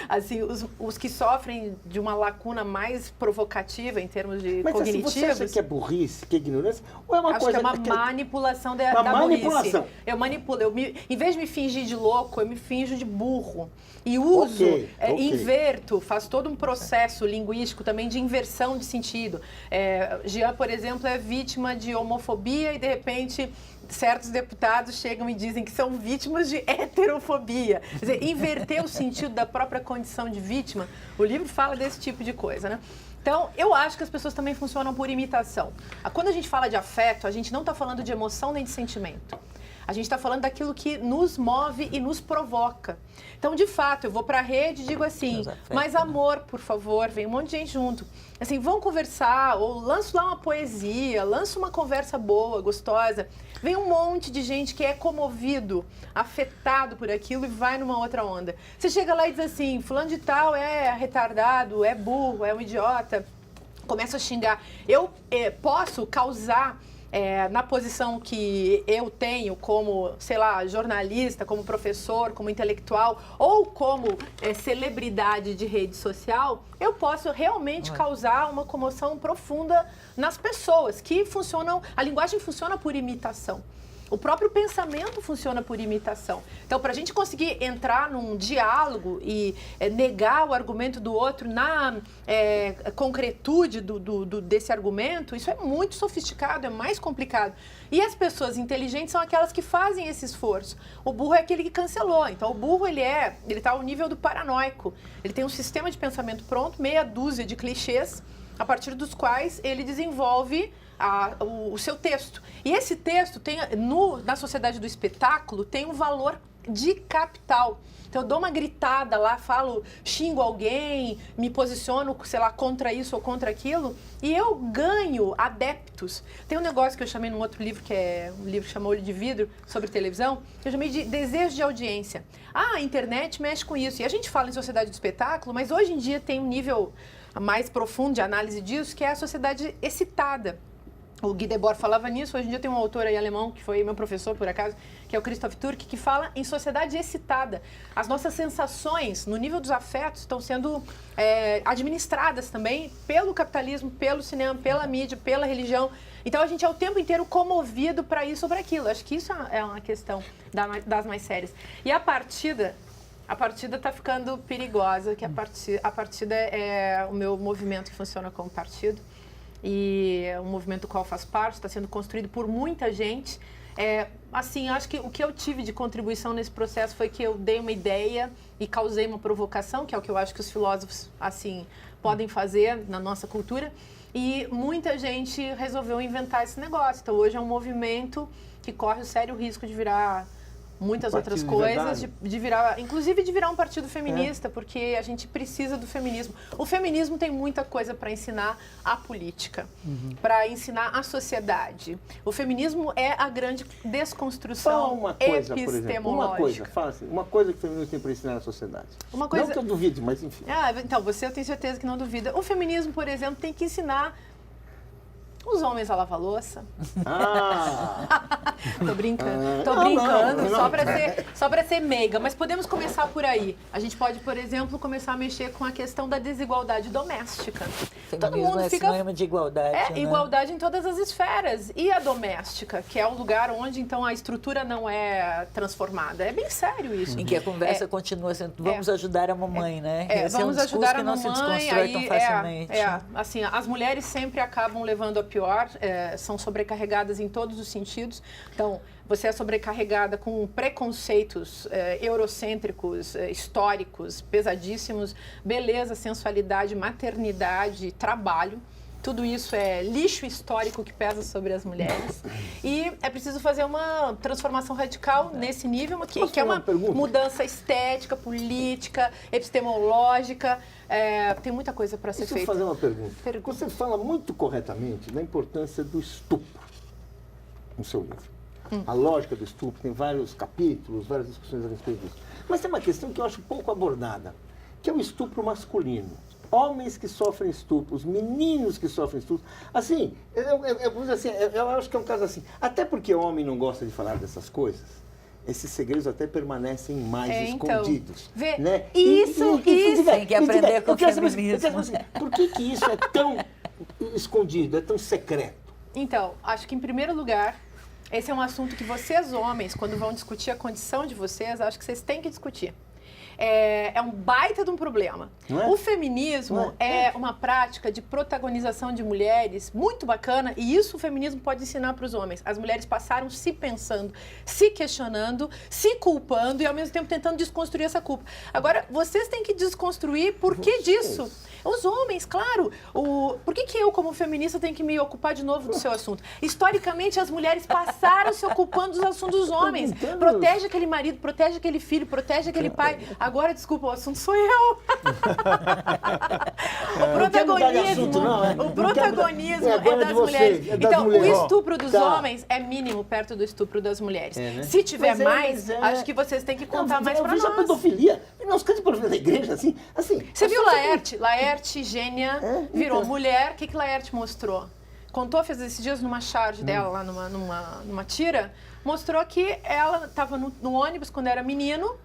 assim, os que sofrem de uma lacuna mais provocativa em termos de cognitivos... Mas você acha que é burrice, que é ignorância? Ou é uma Acho coisa... que é uma manipulação da manipulação. burrice. Eu manipulo. Em vez de me fingir de louco, eu me finjo de burro. E uso, inverto, faço todo um processo linguístico também de inversão de sentido. Jean, por exemplo, é vítima de homofobia e, de repente, certos deputados chegam e dizem que são vítimas de heterofobia. Quer dizer, inverter o sentido da própria condição de vítima. O livro fala desse tipo de coisa, né? Então, eu acho que as pessoas também funcionam por imitação. Quando a gente fala de afeto, a gente não está falando de emoção nem de sentimento. A gente está falando daquilo que nos move e nos provoca. Então, de fato, eu vou para a rede e digo assim, mais amor, por favor, vem um monte de gente junto. Assim, vão conversar, ou lanço lá uma poesia, lanço uma conversa boa, gostosa. Vem um monte de gente que é comovido, afetado por aquilo e vai numa outra onda. Você chega lá e diz assim, fulano de tal é retardado, é burro, é um idiota. Começa a xingar. Eu posso causar... na posição que eu tenho como, sei lá, jornalista, como professor, como intelectual ou como celebridade de rede social, eu posso realmente causar uma comoção profunda nas pessoas que funcionam, a linguagem funciona por imitação. O próprio pensamento funciona por imitação. Então, para a gente conseguir entrar num diálogo e negar o argumento do outro na concretude desse argumento, isso é muito sofisticado, é mais complicado. E as pessoas inteligentes são aquelas que fazem esse esforço. O burro é aquele que cancelou. Então, o burro, ele está ao nível do paranoico. Ele tem um sistema de pensamento pronto, meia dúzia de clichês, a partir dos quais ele desenvolve o seu texto. E esse texto tem, na sociedade do espetáculo, tem um valor de capital. Então, eu dou uma gritada lá, xingo alguém, me posiciono, sei lá, contra isso ou contra aquilo, e eu ganho adeptos. Tem um negócio que eu chamei num outro livro, que é um livro que chama Olho de Vidro, sobre televisão, que eu chamei de desejo de audiência. A internet mexe com isso. E a gente fala em sociedade do espetáculo, mas hoje em dia tem um nível mais profundo de análise disso, que é a sociedade excitada. O Guy Debord falava nisso, hoje em dia tem um autor aí alemão, que foi meu professor, por acaso, que é o Christoph Turk, que fala em sociedade excitada. As nossas sensações, no nível dos afetos, estão sendo administradas também pelo capitalismo, pelo cinema, pela mídia, pela religião. Então, a gente é o tempo inteiro comovido para isso ou para aquilo. Acho que isso é uma questão das mais sérias. E a partida está ficando perigosa, que a partida é o meu movimento que funciona como partido. E o movimento do qual faz parte está sendo construído por muita gente. Assim, acho que o que eu tive de contribuição nesse processo foi que eu dei uma ideia e causei uma provocação, que é o que eu acho que os filósofos assim podem fazer na nossa cultura. E muita gente resolveu inventar esse negócio. Então, hoje é um movimento que corre o sério risco de virar muitas outras Partido de coisas, verdade. de virar, inclusive de virar um partido feminista, porque a gente precisa do feminismo. O feminismo tem muita coisa para ensinar a política, para ensinar a sociedade. O feminismo é a grande desconstrução Fala uma coisa, por exemplo. epistemológica. Uma coisa, fala assim, uma coisa que o feminismo tem para ensinar na sociedade. Uma coisa- Não que eu duvide, mas enfim. Ah, então, você eu tenho certeza que não duvida. O feminismo, por exemplo, tem que ensinar os homens a lavar louça. Ah! Tô brincando, tô Não, brincando, não. só pra ser meiga. Mas podemos começar por aí. A gente pode, por exemplo, começar a mexer com a questão da desigualdade doméstica. Feminismo é sinônimo de igualdade, É, né? igualdade em todas as esferas. E a doméstica, que é o lugar onde, então, a estrutura não é transformada. É bem sério isso. Em que a conversa continua sendo, vamos ajudar a mamãe, né? Esse Vamos é um discurso ajudar que a não se mamãe, desconstrói tão facilmente. assim, as mulheres sempre acabam levando a pior, são sobrecarregadas em todos os sentidos. Então, você é sobrecarregada com preconceitos eurocêntricos, históricos, pesadíssimos, beleza, sensualidade, maternidade, trabalho. Tudo isso é lixo histórico que pesa sobre as mulheres. E é preciso fazer uma transformação radical nesse nível, que é uma pergunta? mudança estética, política, epistemológica. Tem muita coisa para ser Deixa eu feita. fazer uma pergunta. Pergunta. Você fala muito corretamente da importância do estupro no seu livro. A lógica do estupro, tem vários capítulos, várias discussões a respeito disso. Mas tem uma questão que eu acho pouco abordada, que é o estupro masculino. Homens que sofrem estupros, meninos que sofrem estupros. Assim, eu acho que é um caso assim. Até porque o homem não gosta de falar dessas coisas, esses segredos até permanecem mais escondidos. Vê, né? isso. Tem que aprender com o feminismo. Por que isso é tão escondido, é tão secreto? Então, acho que em primeiro lugar, esse é um assunto que vocês, homens, quando vão discutir a condição de vocês, acho que vocês têm que discutir. É um baita de um problema. Não é? O feminismo é uma prática de protagonização de mulheres muito bacana, e isso o feminismo pode ensinar para os homens. As mulheres passaram se pensando, se questionando, se culpando e ao mesmo tempo tentando desconstruir essa culpa. Agora, vocês têm que desconstruir por que disso. Os homens, claro. Por que eu, como feminista, tenho que me ocupar de novo do seu assunto? Historicamente, as mulheres passaram se ocupando dos assuntos dos homens. Protege aquele marido, protege aquele filho, protege aquele pai. Agora, desculpa, o assunto sou eu. O protagonismo é das mulheres. Então, o estupro dos homens é mínimo perto do estupro das mulheres. Né? Se tiver mais, acho que vocês têm que contar mais pra nós. Eu vejo a pedofilia. Nos casos de pedofilia da igreja, assim. Você viu Laerte, gênia, virou mulher. O que Laerte mostrou? Contou, fez esses dias numa charge dela, lá numa tira, mostrou que ela estava no ônibus quando era menino,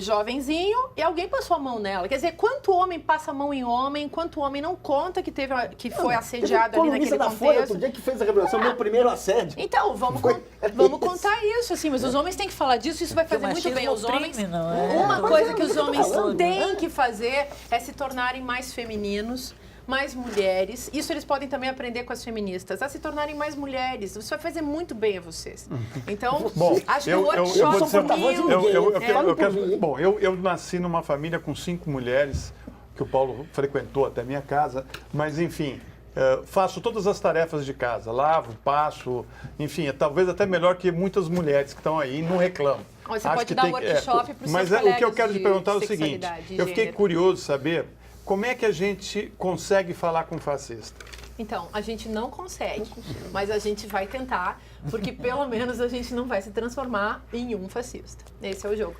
jovenzinho, e alguém passou a mão nela. Quer dizer, quanto homem passa a mão em homem, quanto homem não conta que foi assediado ali naquele da contexto. Folha, outro dia que fez a revelação, meu primeiro assédio. Então, vamos contar isso, assim, mas os homens têm que falar disso, isso vai fazer muito bem aos homens. Uma coisa que os homens têm que fazer é se tornarem mais femininos, mais mulheres. Isso eles podem também aprender com as feministas, a se tornarem mais mulheres. Isso vai fazer muito bem a vocês. Então, acho que o workshop... eu nasci numa família com 5 mulheres, que o Paulo frequentou até minha casa, mas enfim... faço todas as tarefas de casa, lavo, passo, enfim, talvez até melhor que muitas mulheres que estão aí e não reclamam. Você pode dar um workshop para os seus Mas colegas o que eu quero te perguntar é o seguinte, sexualidade, eu fiquei gênero. curioso de saber como é que a gente consegue falar com fascista. Então, a gente não consegue, mas a gente vai tentar, porque pelo menos a gente não vai se transformar em um fascista. Esse é o jogo.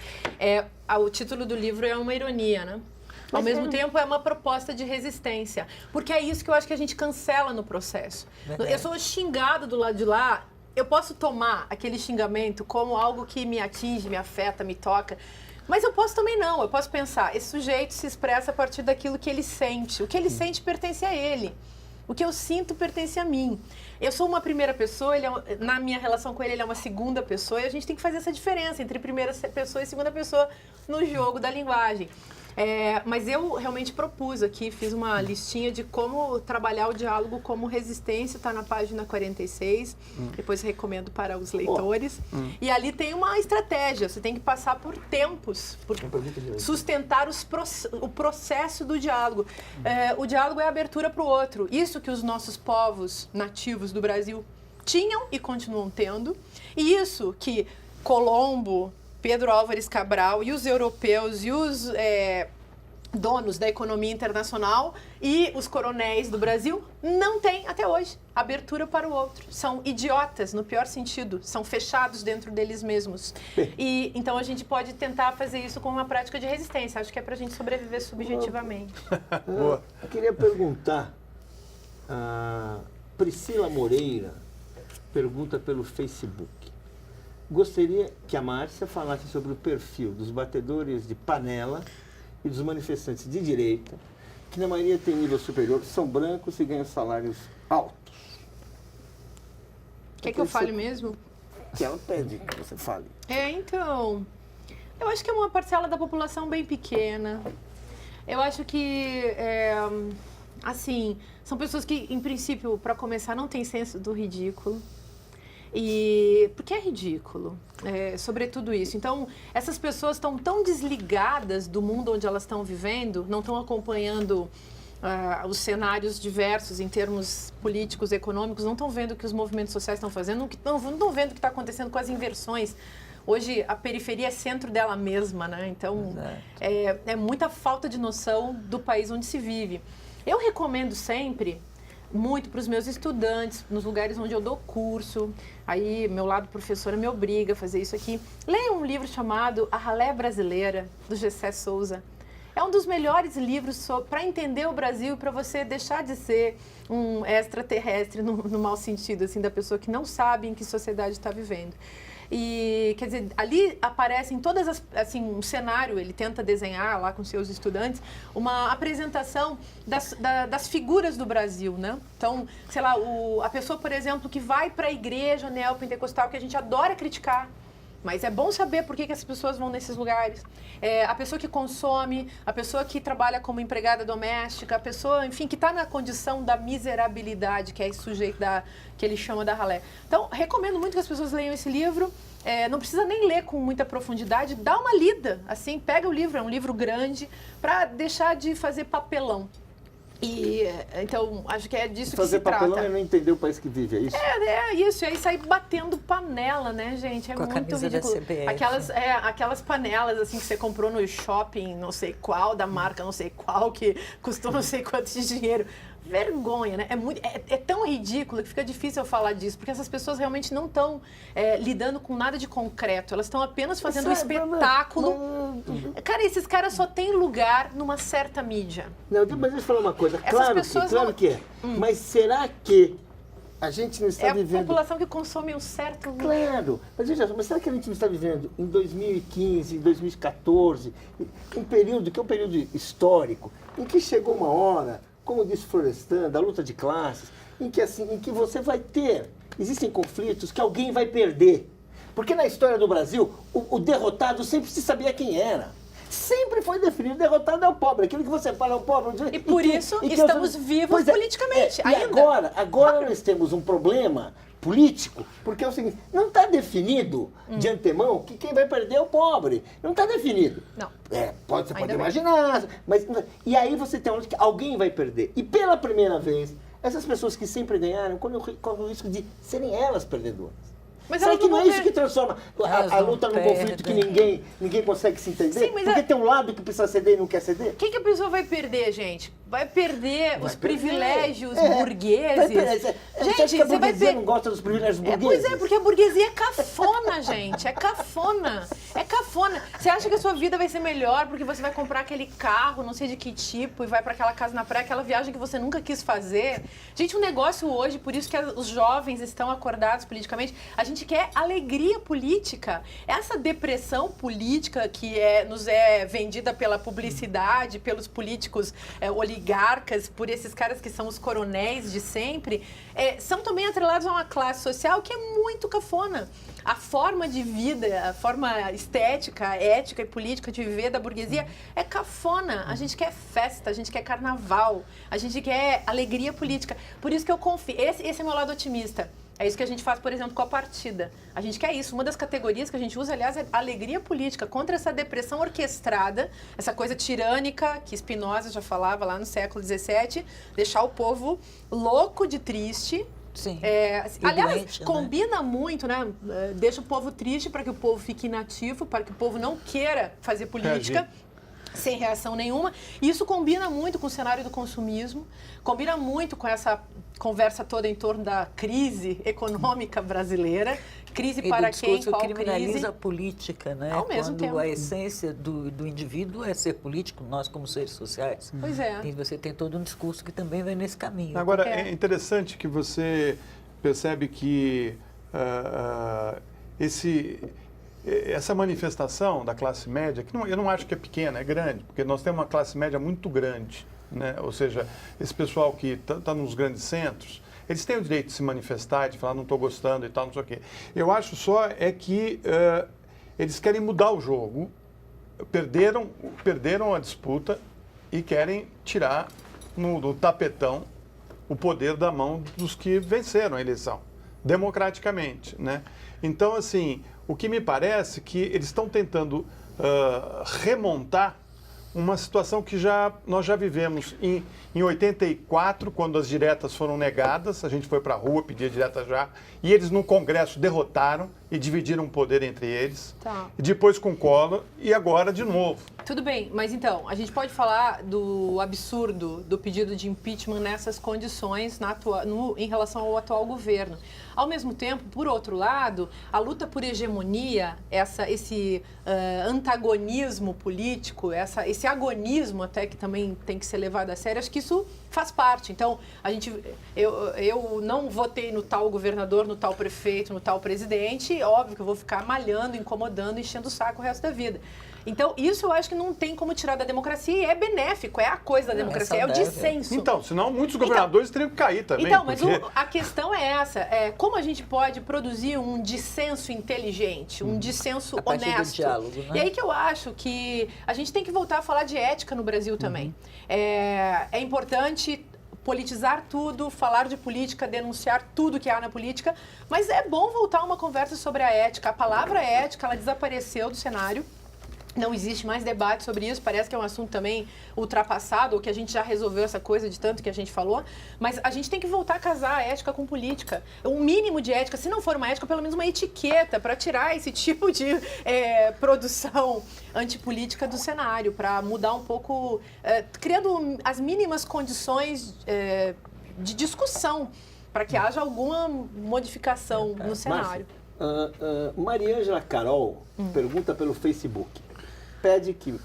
O título do livro é uma ironia, né? Ao mesmo tempo, é uma proposta de resistência. Porque é isso que eu acho que a gente cancela no processo. Eu sou xingada do lado de lá, eu posso tomar aquele xingamento como algo que me atinge, me afeta, me toca. Mas eu posso também não. Eu posso pensar, esse sujeito se expressa a partir daquilo que ele sente. O que ele sente pertence a ele. O que eu sinto pertence a mim. Eu sou uma primeira pessoa, na minha relação com ele é uma segunda pessoa, e a gente tem que fazer essa diferença entre primeira pessoa e segunda pessoa no jogo da linguagem. Mas eu realmente propus aqui, fiz uma listinha de como trabalhar o diálogo como resistência, está na página 46, depois recomendo para os leitores. E ali tem uma estratégia, você tem que passar por tempos, por sustentar o processo do diálogo. O diálogo é a abertura para o outro, isso que os nossos povos nativos do Brasil tinham e continuam tendo, e isso que Colombo, Pedro Álvares Cabral e os europeus e os donos da economia internacional e os coronéis do Brasil não têm, até hoje, abertura para o outro. São idiotas, no pior sentido. São fechados dentro deles mesmos. E então a gente pode tentar fazer isso com uma prática de resistência. Acho que é para a gente sobreviver subjetivamente. Boa. Eu queria perguntar, a Priscila Moreira pergunta pelo Facebook. Gostaria que a Márcia falasse sobre o perfil dos batedores de panela e dos manifestantes de direita, que na maioria tem nível superior, são brancos e ganham salários altos. Quer que eu fale mesmo? Que ela pede que você fale. Então, eu acho que é uma parcela da população bem pequena. Eu acho que, assim, são pessoas que, em princípio, para começar, não têm senso do ridículo. Porque é ridículo, sobretudo isso. Então, essas pessoas estão tão desligadas do mundo onde elas estão vivendo, não estão acompanhando os cenários diversos em termos políticos, econômicos, não estão vendo o que os movimentos sociais estão fazendo, não estão vendo o que está acontecendo com as inversões. Hoje, a periferia é centro dela mesma, né? Então, é muita falta de noção do país onde se vive. Eu recomendo sempre muito para os meus estudantes, nos lugares onde eu dou curso, aí meu lado professora me obriga a fazer isso aqui. Leia um livro chamado A Ralé Brasileira, do Gessé Souza. É um dos melhores livros para entender o Brasil e para você deixar de ser um extraterrestre, no mau sentido, assim, da pessoa que não sabe em que sociedade está vivendo. E, quer dizer, ali aparecem todas as, assim, um cenário, ele tenta desenhar lá com seus estudantes, uma apresentação das figuras do Brasil, né? Então, sei lá, a pessoa, por exemplo, que vai para a igreja neopentecostal, que a gente adora criticar, mas é bom saber por que essas pessoas vão nesses lugares. A pessoa que consome, a pessoa que trabalha como empregada doméstica, a pessoa, enfim, que está na condição da miserabilidade, que é esse sujeito que ele chama da ralé. Então, recomendo muito que as pessoas leiam esse livro. Não precisa nem ler com muita profundidade, dá uma lida, assim, pega o livro, é um livro grande, para deixar de fazer papelão. Então, acho que é disso que se trata. Fazer papelão é não entender o país que vive, é isso? É isso, e aí sair batendo panela, né, gente? É com muito ridículo. Aquelas panelas, assim, que você comprou no shopping, não sei qual, da marca não sei qual, que custou não sei quanto de dinheiro. Vergonha, né? É tão ridículo que fica difícil eu falar disso, porque essas pessoas realmente não estão lidando com nada de concreto, elas estão apenas fazendo um espetáculo. Cara, esses caras só têm lugar numa certa mídia. Não, mas deixa eu falar uma coisa, Essas claro que é. Mas será que a gente não está vivendo... É a população que consome um certo... Claro, mas veja só, mas será que a gente não está vivendo em 2015, em 2014, um período que é um período histórico, em que chegou uma hora, como disse Florestan, da luta de classes, em que você vai ter, existem conflitos que alguém vai perder. Porque na história do Brasil, o derrotado sempre se sabia quem era. Sempre foi definido, derrotado é o pobre. Aquilo que você fala é o pobre. E por isso estamos vivos politicamente. E agora nós temos um problema político, porque é o seguinte, não está definido de antemão que quem vai perder é o pobre. Não está definido. Não. Você pode imaginar, mas... E aí você tem onde que alguém vai perder. E pela primeira vez, essas pessoas que sempre ganharam correm o risco de serem elas perdedoras. Mas será que não é isso que transforma a luta num conflito que ninguém consegue se entender? Sim, mas porque tem um lado que precisa ceder e não quer ceder? Quem que a pessoa vai perder, gente? Vai perder os privilégios burgueses. Gente, você acha que a burguesia não gosta dos privilégios burgueses? Pois é, porque a burguesia é cafona, gente. É cafona. É cafona. Você acha que a sua vida vai ser melhor porque você vai comprar aquele carro, não sei de que tipo, e vai para aquela casa na praia, aquela viagem que você nunca quis fazer? Gente, o negócio hoje, por isso que os jovens estão acordados politicamente, a gente quer alegria política. Essa depressão política que nos é vendida pela publicidade, pelos políticos oligarcas, por esses caras que são os coronéis de sempre, são também atrelados a uma classe social que é muito cafona. A forma de vida, a forma estética, ética e política de viver da burguesia é cafona. A gente quer festa, a gente quer carnaval, a gente quer alegria política. Por isso que eu confio. Esse é meu lado otimista. É isso que a gente faz, por exemplo, com a partida. A gente quer isso. Uma das categorias que a gente usa, aliás, é alegria política, contra essa depressão orquestrada, essa coisa tirânica que Spinoza já falava lá no século XVII, deixar o povo louco de triste, Sim. Aliás, doente, né? combina muito, né? Deixa o povo triste para que o povo fique inativo, para que o povo não queira fazer política. Sem reação nenhuma. E isso combina muito com o cenário do consumismo, combina muito com essa conversa toda em torno da crise econômica brasileira. Crise para quem? Qual criminaliza crise? a política, né? Ao mesmo tempo. A essência do indivíduo é ser político, nós como seres sociais. Pois é. E você tem todo um discurso que também vai nesse caminho. Agora, é interessante que você percebe que essa manifestação da classe média, que eu não acho que é pequena, é grande, porque nós temos uma classe média muito grande, né? Ou seja, esse pessoal que está nos grandes centros, eles têm o direito de se manifestar, de falar não estou gostando e tal, não sei o quê. Eu acho só que eles querem mudar o jogo, perderam a disputa e querem tirar no tapetão o poder da mão dos que venceram a eleição, democraticamente, né? Então, assim, o que me parece que eles estão tentando remontar uma situação que nós já vivemos em 84, quando as diretas foram negadas, a gente foi para a rua pedir direta já, e eles no Congresso derrotaram e dividiram o poder entre eles, e depois com Collor, e agora de novo. Tudo bem, mas então, a gente pode falar do absurdo do pedido de impeachment nessas condições em relação ao atual governo. Ao mesmo tempo, por outro lado, a luta por hegemonia, esse antagonismo político, esse agonismo até que também tem que ser levado a sério, acho que isso faz parte. Então, eu não votei no tal governador, no tal prefeito, no tal presidente, óbvio que eu vou ficar malhando, incomodando, enchendo o saco o resto da vida. Então, isso eu acho que não tem como tirar da democracia e é benéfico, é a coisa da democracia, é o dissenso. Então, senão muitos governadores teriam que cair também. Então, mas a questão é essa, como a gente pode produzir um dissenso inteligente, um dissenso a partir honesto. do diálogo, né? E aí que eu acho que a gente tem que voltar a falar de ética no Brasil também. É importante politizar tudo, falar de política, denunciar tudo que há na política, mas é bom voltar a uma conversa sobre a ética. A palavra ética, ela desapareceu do cenário. Não existe mais debate sobre isso, parece que é um assunto também ultrapassado, ou que a gente já resolveu essa coisa de tanto que a gente falou, mas a gente tem que voltar a casar a ética com política. Um mínimo de ética, se não for uma ética, pelo menos uma etiqueta, para tirar esse tipo de produção antipolítica do cenário, para mudar um pouco, criando as mínimas condições de discussão, para que haja alguma modificação no cenário. Maria Ângela Carol pergunta pelo Facebook. Pede que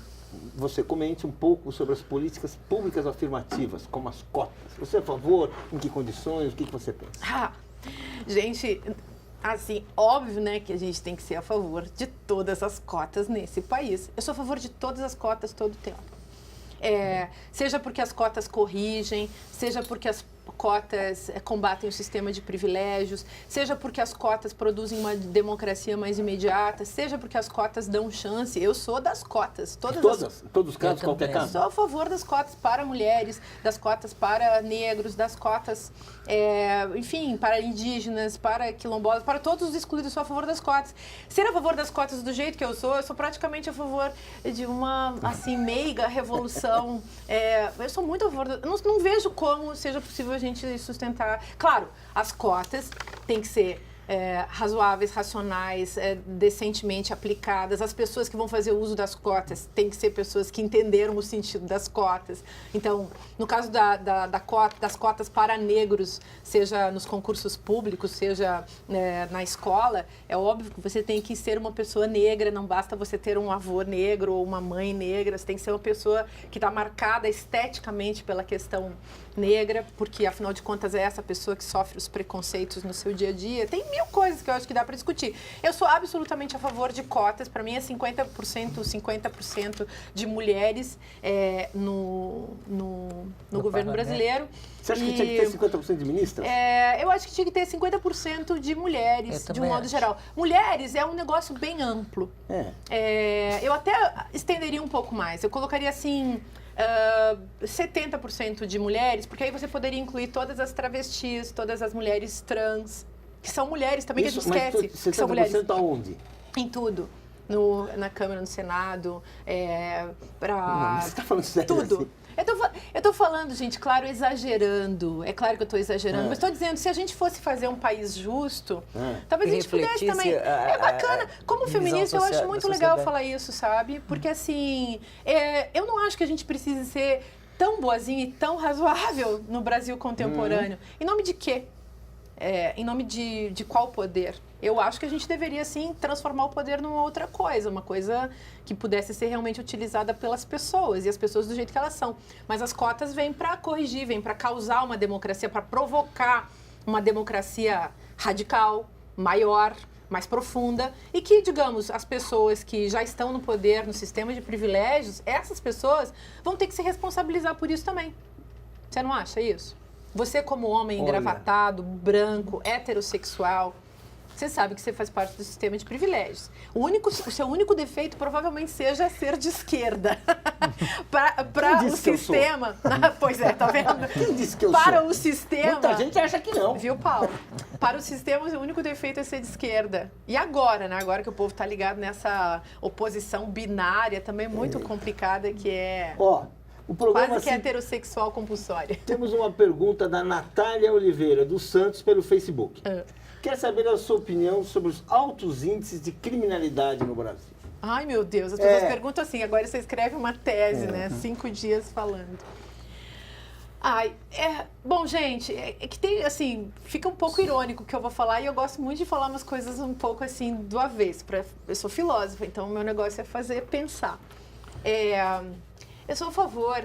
você comente um pouco sobre as políticas públicas afirmativas, como as cotas. Você é a favor? Em que condições? O que você pensa? Gente, assim, óbvio, né, que a gente tem que ser a favor de todas as cotas nesse país. Eu sou a favor de todas as cotas todo o tempo. Seja porque as cotas corrigem, seja porque as cotas combatem o sistema de privilégios, seja porque as cotas produzem uma democracia mais imediata, seja porque as cotas dão chance. Eu sou das cotas. Todos os casos, qualquer caso? Sou a favor das cotas para mulheres, das cotas para negros, das cotas, enfim, para indígenas, para quilombolas, para todos os excluídos. Eu sou a favor das cotas. Ser a favor das cotas do jeito que eu sou praticamente a favor de uma, assim, meiga revolução. Eu sou muito a favor. Eu não vejo como seja possível a gente sustentar. Claro, as cotas têm que ser razoáveis, racionais, decentemente aplicadas. As pessoas que vão fazer uso das cotas têm que ser pessoas que entenderam o sentido das cotas. Então, no caso das cotas para negros, seja nos concursos públicos, seja na escola, é óbvio que você tem que ser uma pessoa negra, não basta você ter um avô negro ou uma mãe negra, você tem que ser uma pessoa que está marcada esteticamente pela questão negra, porque afinal de contas é essa pessoa que sofre os preconceitos no seu dia a dia. Tem mil coisas que eu acho que dá para discutir. Eu sou absolutamente a favor de cotas. Para mim é 50% de mulheres no governo brasileiro. Você acha que tinha que ter 50% de ministras? Eu acho que tinha que ter 50% de mulheres, de um modo geral. Mulheres é um negócio bem amplo. Eu até estenderia um pouco mais. Eu colocaria assim... 70% de mulheres, porque aí você poderia incluir todas as travestis, todas as mulheres trans, que são mulheres também, que a gente esquece. 70% que são mulheres. aonde? Em tudo. Na Câmara, no Senado, Não, você está falando sério tudo. assim. Eu tô falando, gente, claro, exagerando. É claro que eu tô exagerando, mas estou dizendo, se a gente fosse fazer um país justo, talvez a gente pudesse também. É bacana. Como feminista, eu acho muito legal falar isso, sabe? Porque, assim, eu não acho que a gente precise ser tão boazinha e tão razoável no Brasil contemporâneo. Em nome de quê? Em nome de qual poder? Eu acho que a gente deveria, sim, transformar o poder numa outra coisa, uma coisa que pudesse ser realmente utilizada pelas pessoas, e as pessoas do jeito que elas são. Mas as cotas vêm para corrigir, vêm para causar uma democracia, para provocar uma democracia radical, maior, mais profunda, e que, digamos, as pessoas que já estão no poder, no sistema de privilégios, essas pessoas vão ter que se responsabilizar por isso também. Você não acha isso? Você, como homem engravatado, branco, heterossexual, você sabe que você faz parte do sistema de privilégios. O seu único defeito provavelmente seja ser de esquerda. Para o sistema... Pois é, tá vendo? Quem disse que eu para sou? O sistema... Muita gente acha que não. Viu, Paulo? Para o sistema, o seu único defeito é ser de esquerda. E agora, né? Agora que o povo tá ligado nessa oposição binária também muito complicada, que é... O programa, quase que heterossexual compulsória. Temos uma pergunta da Natália Oliveira, dos Santos, pelo Facebook. Quer saber a sua opinião sobre os altos índices de criminalidade no Brasil? Ai, meu Deus, as pessoas perguntam assim, agora você escreve uma tese, né? 5 dias falando. Bom, gente, que tem, assim, fica um pouco irônico o que eu vou falar, e eu gosto muito de falar umas coisas um pouco, assim, do avesso. Eu sou filósofa, então o meu negócio é fazer pensar. Eu sou a favor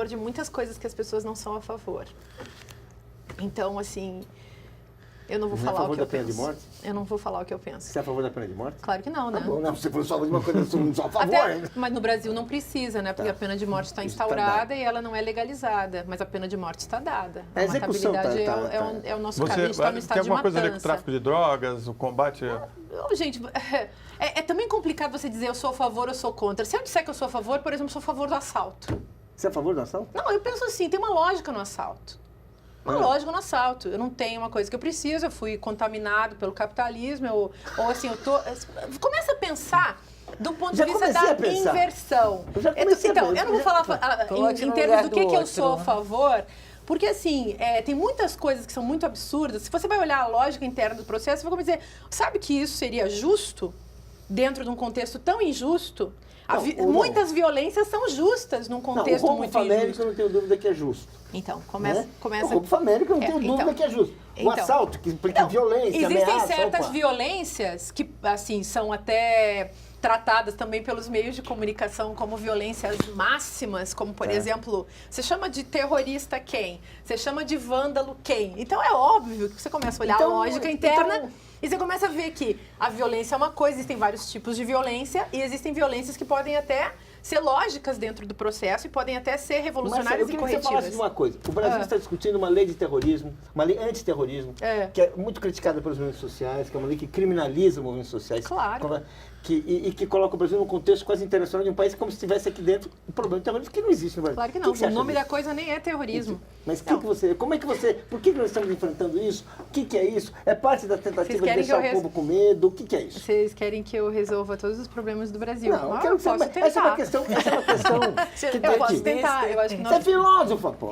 de muitas coisas que as pessoas não são a favor. Então, assim, eu não vou falar o que eu penso. Você é a favor da pena de morte? Eu não vou falar o que eu penso. Você é a favor da pena de morte? Claro que não, né? Tá bom, não, você falou só de uma coisa, eu sou a favor. Mas no Brasil não precisa, né? Porque a pena de morte está instaurada e ela não é legalizada. Mas a pena de morte está dada. A execução é o nosso caso. A gente está no estado tem de alguma coisa a ver matança. com o tráfico de drogas, o combate... Gente, é também complicado você dizer eu sou a favor ou sou contra. Se eu disser que eu sou a favor, por exemplo, eu sou a favor do assalto. Você é a favor do assalto? Não, eu penso assim, tem uma lógica no assalto. Uma lógica no assalto. Eu não tenho uma coisa que eu preciso, eu fui contaminado pelo capitalismo, ou assim, eu tô... Começa a pensar do ponto de vista da inversão. Então, eu não vou falar em termos do que eu sou a favor, porque, assim, tem muitas coisas que são muito absurdas. Se você vai olhar a lógica interna do processo, você vai dizer, sabe que isso seria justo dentro de um contexto tão injusto? Muitas violências são justas num contexto muito injusto. O roubo famélico eu não tenho dúvida que é justo. Então, começa... O roubo famélico eu não tenho dúvida que é justo. O assalto, que implica violência, existem ameaça... certas violências que, assim, são até tratadas também pelos meios de comunicação como violências máximas, como, por exemplo, você chama de terrorista quem? Você chama de vândalo quem? Então, é óbvio que você começa a olhar a lógica interna... E você começa a ver que a violência é uma coisa, existem vários tipos de violência, e existem violências que podem até ser lógicas dentro do processo e podem até ser revolucionárias e corretivas. Eu queria que você falasse de uma coisa. O Brasil está discutindo uma lei de terrorismo, uma lei antiterrorismo, que é muito criticada pelos movimentos sociais, que é uma lei que criminaliza movimentos sociais. Claro. E que coloca o Brasil num contexto quase internacional de um país como se tivesse aqui dentro um problema de terrorismo que não existe no Brasil. Claro que não. O nome da coisa nem é terrorismo. Mas por que nós estamos enfrentando isso? O que é isso? É parte da tentativa de deixar o povo com medo? O que é isso? Vocês querem que eu resolva todos os problemas do Brasil? Não, eu posso tentar. Essa é uma questão eu posso tentar. Eu acho que Você é filósofa, pô.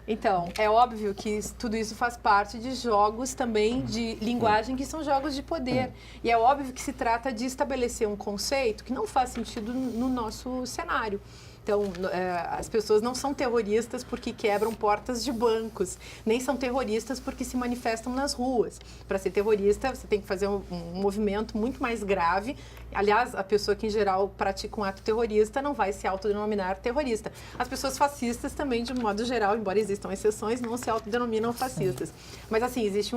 Então, é óbvio que tudo isso faz parte de jogos também de linguagem, que são jogos de poder. E é óbvio que se trata de estabelecer um conceito que não faz sentido no nosso cenário. Então, as pessoas não são terroristas porque quebram portas de bancos, nem são terroristas porque se manifestam nas ruas. Para ser terrorista, você tem que fazer um movimento muito mais grave. Aliás, a pessoa que, em geral, pratica um ato terrorista não vai se autodenominar terrorista. As pessoas fascistas também, de modo geral, embora existam exceções, não se autodenominam fascistas. Mas, assim, existe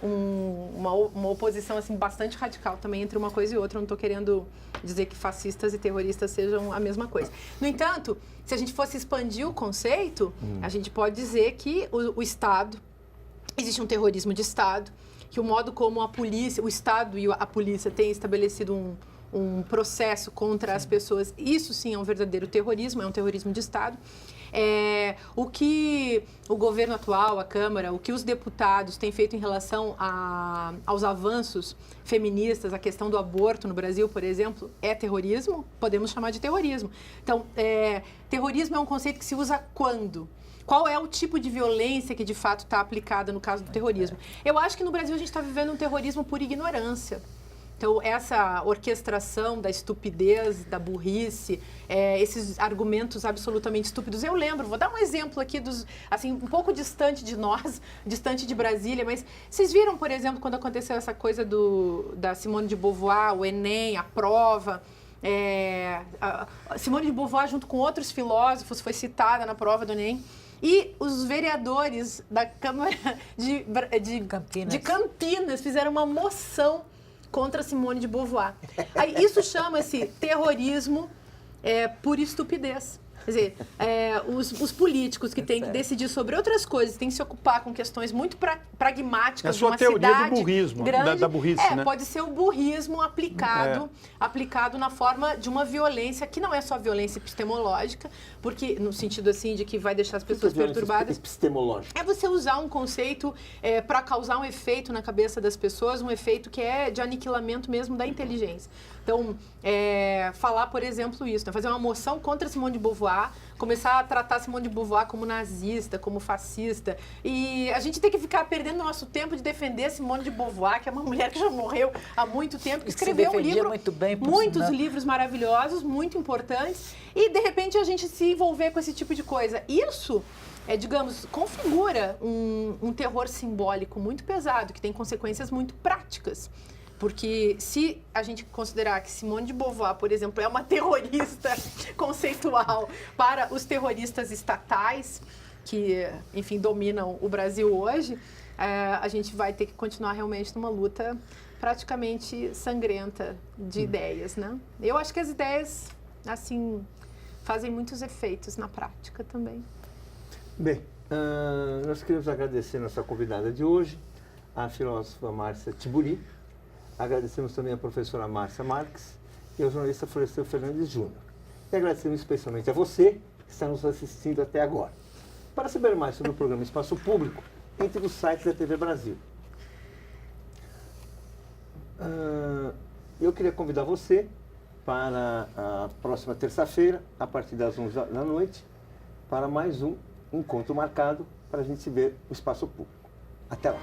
uma oposição assim, bastante radical também entre uma coisa e outra. Eu não estou querendo dizer que fascistas e terroristas sejam a mesma coisa. No entanto, se a gente fosse expandir o conceito, a gente pode dizer que o Estado, existe um terrorismo de Estado, que o modo como a polícia, o Estado e a polícia têm estabelecido um processo contra as pessoas, isso sim é um verdadeiro terrorismo, é um terrorismo de Estado. O que o governo atual, a Câmara, o que os deputados têm feito em relação aos avanços feministas, a questão do aborto no Brasil, por exemplo, é terrorismo? Podemos chamar de terrorismo. Então, terrorismo é um conceito que se usa quando? Qual é o tipo de violência que de fato está aplicada no caso do terrorismo? Eu acho que no Brasil a gente está vivendo um terrorismo por ignorância. Então, essa orquestração da estupidez, da burrice, esses argumentos absolutamente estúpidos. Eu lembro, vou dar um exemplo aqui, assim, um pouco distante de nós, distante de Brasília, mas vocês viram, por exemplo, quando aconteceu essa coisa da Simone de Beauvoir, o Enem, a prova... a Simone de Beauvoir, junto com outros filósofos, foi citada na prova do Enem. E os vereadores da Câmara de Campinas fizeram uma moção contra Simone de Beauvoir. Aí, isso chama-se terrorismo por estupidez. Quer dizer, os políticos que têm que decidir sobre outras coisas, têm que se ocupar com questões muito pragmáticas de uma cidade grande. É a sua teoria do burrismo, da burrice, né? Pode ser o burrismo aplicado na forma de uma violência que não é só violência epistemológica, porque no sentido assim de que vai deixar as pessoas perturbadas. Epistemológica. É você usar um conceito para causar um efeito na cabeça das pessoas, um efeito que é de aniquilamento mesmo da inteligência. Então, falar, por exemplo, isso, né? Fazer uma moção contra Simone de Beauvoir, começar a tratar Simone de Beauvoir como nazista, como fascista. E a gente tem que ficar perdendo nosso tempo de defender Simone de Beauvoir, que é uma mulher que já morreu há muito tempo, que escreveu um livro, muito bem, muitos livros maravilhosos, muito importantes, e de repente a gente se envolver com esse tipo de coisa. Isso, digamos, configura um terror simbólico muito pesado, que tem consequências muito práticas. Porque se a gente considerar que Simone de Beauvoir, por exemplo, é uma terrorista conceitual para os terroristas estatais, que, enfim, dominam o Brasil hoje, a gente vai ter que continuar realmente numa luta praticamente sangrenta de ideias, né? Eu acho que as ideias, assim, fazem muitos efeitos na prática também. Bem, nós queremos agradecer nossa convidada de hoje, a filósofa Márcia Tiburi. Agradecemos também a professora Márcia Marques e ao jornalista Florestan Fernandes Júnior. E agradecemos especialmente a você que está nos assistindo até agora. Para saber mais sobre o programa Espaço Público, entre nos sites da TV Brasil. Eu queria convidar você para a próxima terça-feira, a partir das 11 da noite, para mais um encontro marcado para a gente se ver no Espaço Público. Até lá!